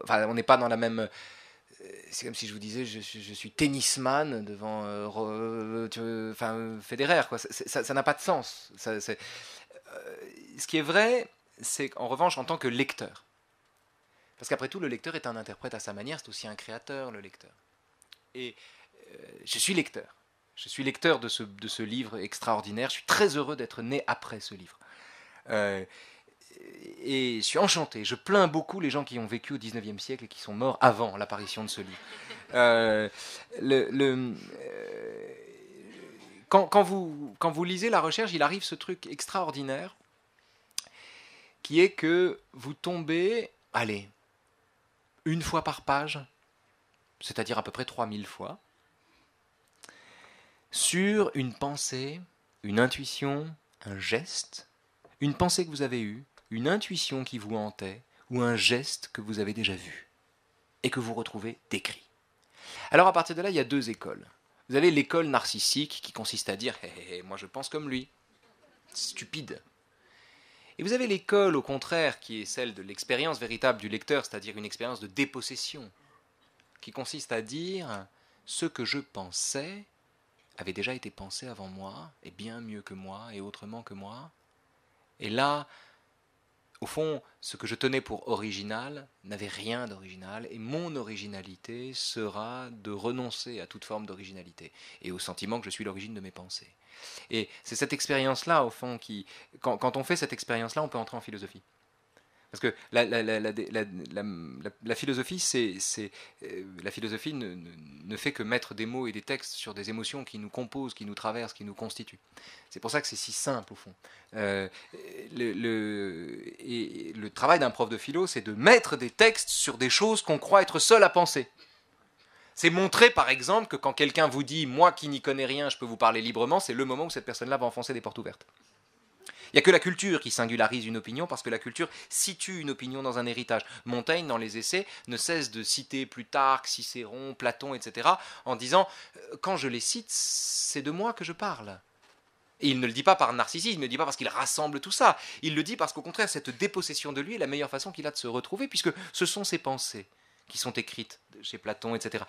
Enfin, on n'est pas dans la même. C'est comme si je vous disais je suis tennisman devant Federer, quoi. Ça n'a pas de sens. Ce qui est vrai, c'est qu'en revanche, en tant que lecteur, parce qu'après tout, le lecteur est un interprète à sa manière, c'est aussi un créateur, le lecteur. Et je suis lecteur. Je suis lecteur de ce livre extraordinaire. Je suis très heureux d'être né après ce livre. Et je suis enchanté. Je plains beaucoup les gens qui ont vécu au XIXe siècle et qui sont morts avant l'apparition de ce livre. Quand vous lisez La Recherche, il arrive ce truc extraordinaire qui est que vous tombez, allez, une fois par page, c'est-à-dire à peu près 3000 fois, sur une pensée, une intuition, un geste, une pensée que vous avez eue, une intuition qui vous hantait, ou un geste que vous avez déjà vu, et que vous retrouvez décrit. Alors à partir de là, il y a deux écoles. Vous avez l'école narcissique qui consiste à dire « moi je pense comme lui », stupide. Et vous avez l'école au contraire qui est celle de l'expérience véritable du lecteur, c'est-à-dire une expérience de dépossession, qui consiste à dire « ce que je pensais avait déjà été pensé avant moi, et bien mieux que moi, et autrement que moi. Et là, au fond, ce que je tenais pour original n'avait rien d'original, et mon originalité sera de renoncer à toute forme d'originalité, et au sentiment que je suis l'origine de mes pensées. Et c'est cette expérience-là, au fond, quand on fait cette expérience-là, on peut entrer en philosophie. Parce que la philosophie, la philosophie ne fait que mettre des mots et des textes sur des émotions qui nous composent, qui nous traversent, qui nous constituent. C'est pour ça que c'est si simple, au fond. Et le travail d'un prof de philo, c'est de mettre des textes sur des choses qu'on croit être seul à penser. C'est montrer, par exemple, que quand quelqu'un vous dit « moi qui n'y connais rien, je peux vous parler librement », c'est le moment où cette personne-là va enfoncer des portes ouvertes. Il n'y a que la culture qui singularise une opinion, parce que la culture situe une opinion dans un héritage. Montaigne, dans les essais, ne cesse de citer Plutarque, Cicéron, Platon, etc., en disant « quand je les cite, c'est de moi que je parle ». Et il ne le dit pas par narcissisme, il ne le dit pas parce qu'il rassemble tout ça. Il le dit parce qu'au contraire, cette dépossession de lui est la meilleure façon qu'il a de se retrouver, puisque ce sont ses pensées qui sont écrites chez Platon, etc.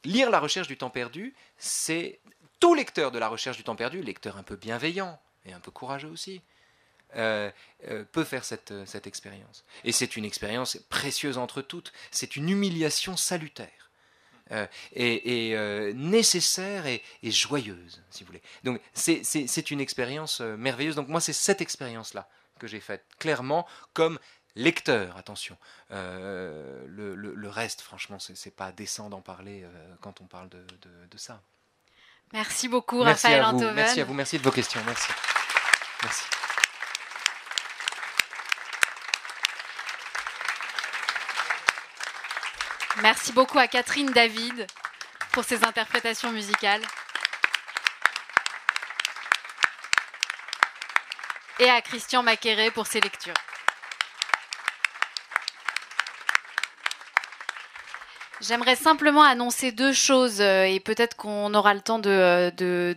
Lire La Recherche du temps perdu, c'est tout lecteur de La Recherche du temps perdu, lecteur un peu bienveillant, et un peu courageux aussi, peut faire cette expérience. Et c'est une expérience précieuse entre toutes, c'est une humiliation salutaire, et nécessaire et joyeuse, si vous voulez. Donc c'est une expérience merveilleuse. Donc moi, c'est cette expérience-là que j'ai faite, clairement, comme lecteur, attention. Le reste, franchement, c'est pas décent d'en parler quand on parle de ça. Merci beaucoup, Raphaël Enthoven. Merci à vous, merci de vos questions, merci. Merci. Merci beaucoup à Catherine David pour ses interprétations musicales. Et à Christian Maqueret pour ses lectures. J'aimerais simplement annoncer deux choses et peut-être qu'on aura le temps de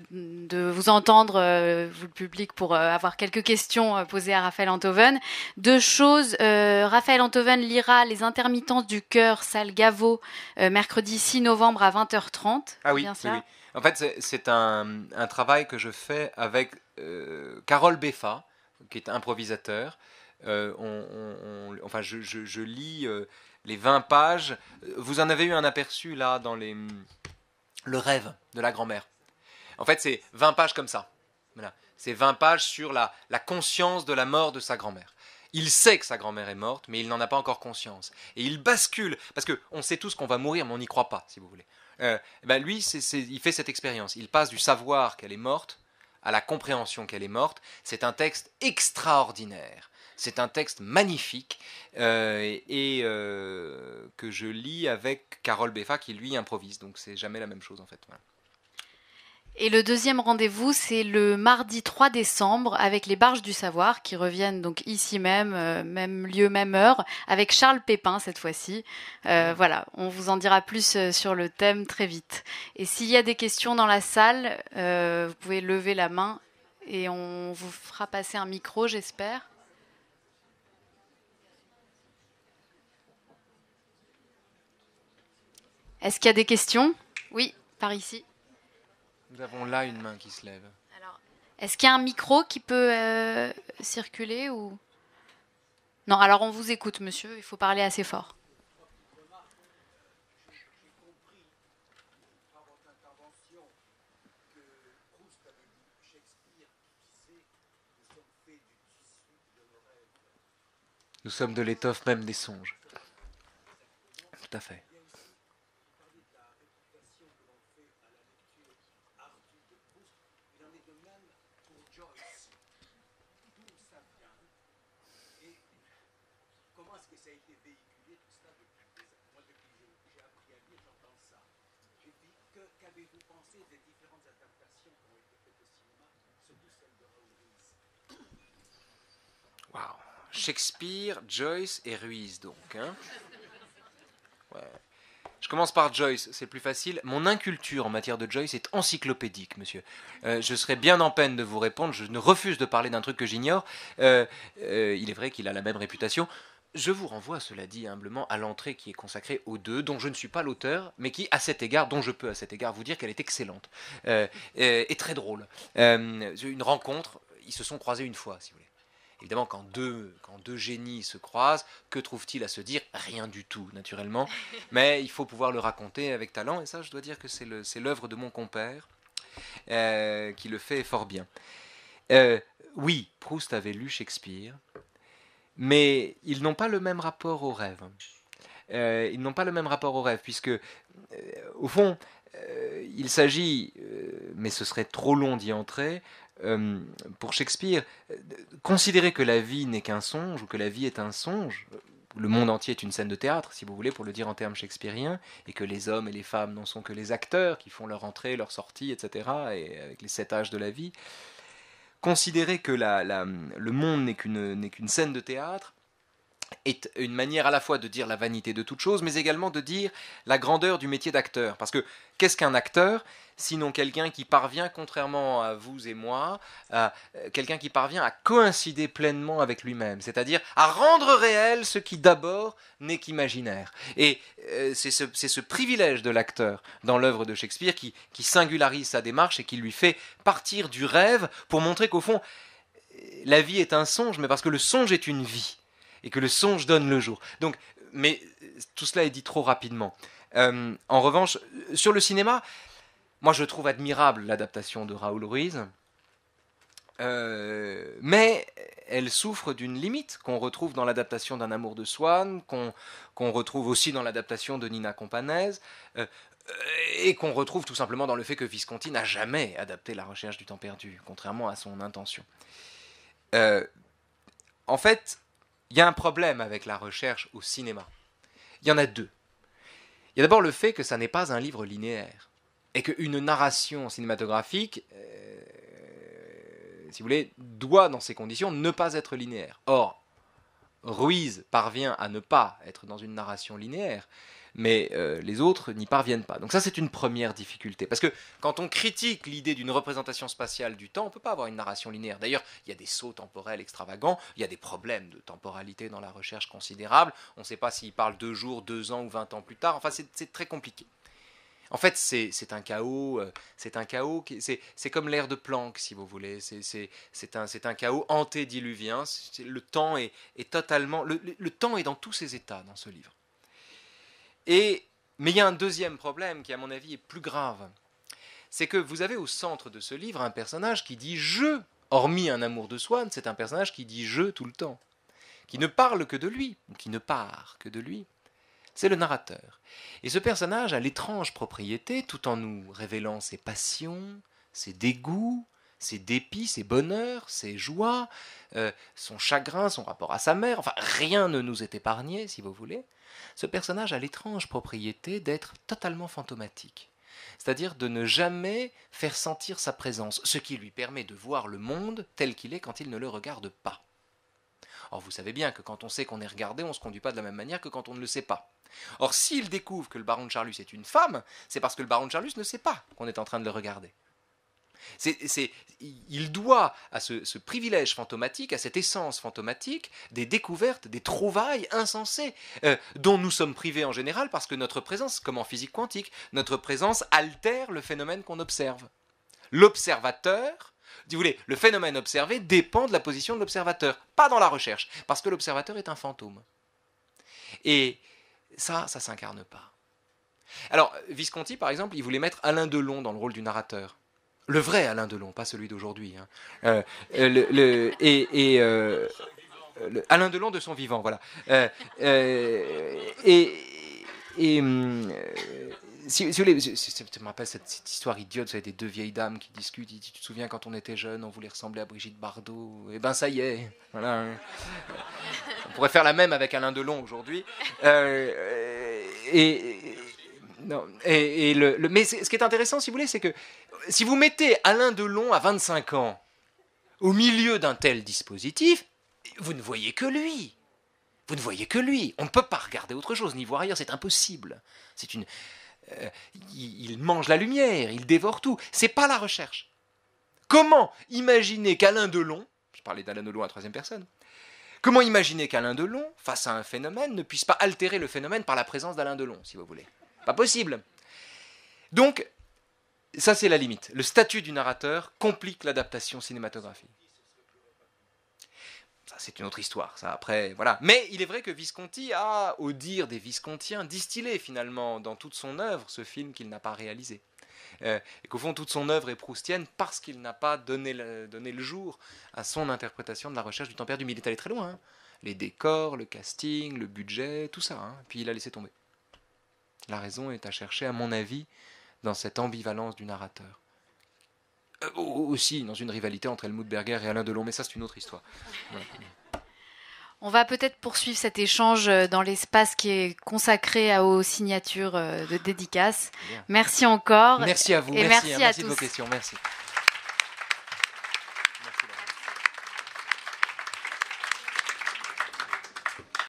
vous entendre, vous le public, pour avoir quelques questions posées à Raphaël Enthoven. Deux choses, Raphaël Enthoven lira Les intermittences du cœur, salle Gaveau, mercredi 6 novembre à 20h30. Ah oui, oui. En fait, c'est un travail que je fais avec Carole Beffa, qui est improvisateur. Enfin, je lis... les 20 pages, vous en avez eu un aperçu là dans le rêve de la grand-mère. En fait, c'est 20 pages comme ça. Voilà. C'est 20 pages sur la conscience de la mort de sa grand-mère. Il sait que sa grand-mère est morte, mais il n'en a pas encore conscience. Et il bascule, parce qu'on sait tous qu'on va mourir, mais on n'y croit pas, si vous voulez. Lui, il fait cette expérience. Il passe du savoir qu'elle est morte à la compréhension qu'elle est morte. C'est un texte extraordinaire. C'est un texte magnifique que je lis avec Carole Beffa qui lui improvise. Donc c'est jamais la même chose en fait. Voilà. Et le deuxième rendez-vous, c'est le mardi 3 décembre avec les Barges du Savoir qui reviennent donc ici même, même lieu, même heure, avec Charles Pépin cette fois-ci. Voilà, on vous en dira plus sur le thème très vite. Et s'il y a des questions dans la salle, vous pouvez lever la main et on vous fera passer un micro, j'espère. Est-ce qu'il y a des questions ? Oui, par ici. Nous avons là une main qui se lève. Alors, est-ce qu'il y a un micro qui peut circuler ou... Non, alors on vous écoute, monsieur. Il faut parler assez fort. Nous sommes de l'étoffe même des songes. Tout à fait. Wow. Shakespeare, Joyce et Ruiz, donc. Hein, ouais. Je commence par Joyce, c'est plus facile. Mon inculture en matière de Joyce est encyclopédique, monsieur. Je serais bien en peine de vous répondre. Je ne refuse de parler d'un truc que j'ignore. Il est vrai qu'il a la même réputation. Je vous renvoie, cela dit humblement, à l'entrée qui est consacrée aux deux, dont je ne suis pas l'auteur, mais qui, dont je peux à cet égard vous dire qu'elle est excellente et très drôle. Une rencontre, ils se sont croisés une fois, si vous voulez. Évidemment, quand deux génies se croisent, que trouvent-ils à se dire? Rien du tout, naturellement. Mais il faut pouvoir le raconter avec talent, et ça, je dois dire que c'est l'œuvre de mon compère qui le fait fort bien. Oui, Proust avait lu Shakespeare, mais ils n'ont pas le même rapport au rêve. Ils n'ont pas le même rapport au rêve, puisque, au fond, il s'agit, mais ce serait trop long d'y entrer, pour Shakespeare, considérer que la vie n'est qu'un songe, ou que la vie est un songe, le monde entier est une scène de théâtre, si vous voulez, pour le dire en termes shakespeariens, et que les hommes et les femmes n'en sont que les acteurs qui font leur entrée, leur sortie, etc., et avec les 7 âges de la vie. Considérer que le monde n'est qu'une scène de théâtre est une manière à la fois de dire la vanité de toute chose, mais également de dire la grandeur du métier d'acteur. Parce que qu'est-ce qu'un acteur, sinon quelqu'un qui parvient, contrairement à vous et moi, quelqu'un qui parvient à coïncider pleinement avec lui-même, c'est-à-dire à rendre réel ce qui d'abord n'est qu'imaginaire. Et c'est ce privilège de l'acteur dans l'œuvre de Shakespeare qui singularise sa démarche et qui lui fait partir du rêve pour montrer qu'au fond, la vie est un songe, mais parce que le songe est une vie. Et que le songe donne le jour. Donc, mais tout cela est dit trop rapidement. En revanche, sur le cinéma, moi je trouve admirable l'adaptation de Raoul Ruiz, mais elle souffre d'une limite qu'on retrouve dans l'adaptation d'Un amour de Swann, qu'on retrouve aussi dans l'adaptation de Nina Companèse, et qu'on retrouve tout simplement dans le fait que Visconti n'a jamais adapté La Recherche du temps perdu, contrairement à son intention. En fait, il y a un problème avec la recherche au cinéma. Il y en a deux. Il y a d'abord le fait que ça n'est pas un livre linéaire. Et qu'une narration cinématographique, si vous voulez, doit, dans ces conditions, ne pas être linéaire. Or, Ruiz parvient à ne pas être dans une narration linéaire, mais les autres n'y parviennent pas. Donc ça, c'est une première difficulté. Parce que quand on critique l'idée d'une représentation spatiale du temps, on ne peut pas avoir une narration linéaire. D'ailleurs, il y a des sauts temporels extravagants, il y a des problèmes de temporalité dans la recherche considérables. On ne sait pas s'il parle 2 jours, 2 ans ou 20 ans plus tard. Enfin, c'est très compliqué. En fait, c'est un chaos. C'est comme l'ère de Planck, si vous voulez. C'est un chaos antédiluvien. Le temps est totalement. Le temps est dans tous ses états dans ce livre. Mais il y a un deuxième problème qui, à mon avis, est plus grave. C'est que vous avez au centre de ce livre un personnage qui dit « je ». Hormis Un amour de Swann, c'est un personnage qui dit « je » tout le temps. Qui ne parle que de lui, ou qui ne part que de lui. C'est le narrateur. Et ce personnage a l'étrange propriété, tout en nous révélant ses passions, ses dégoûts, ses dépits, ses bonheurs, ses joies, son chagrin, son rapport à sa mère, enfin rien ne nous est épargné, si vous voulez. Ce personnage a l'étrange propriété d'être totalement fantomatique, c'est-à-dire de ne jamais faire sentir sa présence, ce qui lui permet de voir le monde tel qu'il est quand il ne le regarde pas. Or, vous savez bien que quand on sait qu'on est regardé, on ne se conduit pas de la même manière que quand on ne le sait pas. Or, s'il découvre que le baron de Charlus est une femme, c'est parce que le baron de Charlus ne sait pas qu'on est en train de le regarder. Il doit à ce privilège fantomatique, à cette essence fantomatique, des découvertes, des trouvailles insensées, dont nous sommes privés en général parce que notre présence, comme en physique quantique, notre présence altère le phénomène qu'on observe. L'observateur, si vous voulez, le phénomène observé dépend de la position de l'observateur, pas dans la recherche, parce que l'observateur est un fantôme. Et ça s'incarne pas. Alors, Visconti, par exemple, il voulait mettre Alain Delon dans le rôle du narrateur. Le vrai Alain Delon, pas celui d'aujourd'hui. Hein. Alain Delon de son vivant, voilà. Si vous voulez, je me rappelle cette histoire idiote, vous savez, des 2 vieilles dames qui discutent. Tu te souviens quand on était jeune, on voulait ressembler à Brigitte Bardot. Eh ben ça y est, voilà. On pourrait faire la même avec Alain Delon aujourd'hui. Mais ce qui est intéressant, si vous voulez, c'est que si vous mettez Alain Delon à 25 ans au milieu d'un tel dispositif, vous ne voyez que lui. Vous ne voyez que lui. On ne peut pas regarder autre chose, ni voir ailleurs, c'est impossible. Il mange la lumière, il dévore tout. C'est pas la recherche. Comment imaginer qu'Alain Delon, je parlais d'Alain Delon à 3e personne, Comment imaginer qu'Alain Delon, face à un phénomène, ne puisse pas altérer le phénomène par la présence d'Alain Delon, si vous voulez? Pas possible. Donc, ça c'est la limite. Le statut du narrateur complique l'adaptation cinématographique. Ça c'est une autre histoire, ça après, voilà. Mais il est vrai que Visconti a, au dire des Viscontiens, distillé finalement dans toute son œuvre ce film qu'il n'a pas réalisé. Et qu'au fond toute son œuvre est proustienne parce qu'il n'a pas donné le jour à son interprétation de La Recherche du temps perdu. Mais il est allé très loin, hein. Les décors, le casting, le budget, tout ça, hein. Puis il a laissé tomber. La raison est à chercher, à mon avis, dans cette ambivalence du narrateur. Aussi dans une rivalité entre Helmut Berger et Alain Delon, mais ça c'est une autre histoire. Voilà. On va peut-être poursuivre cet échange dans l'espace qui est consacré aux signatures de dédicaces. Merci encore. Merci à vous, et merci à merci de tous. vos questions, merci.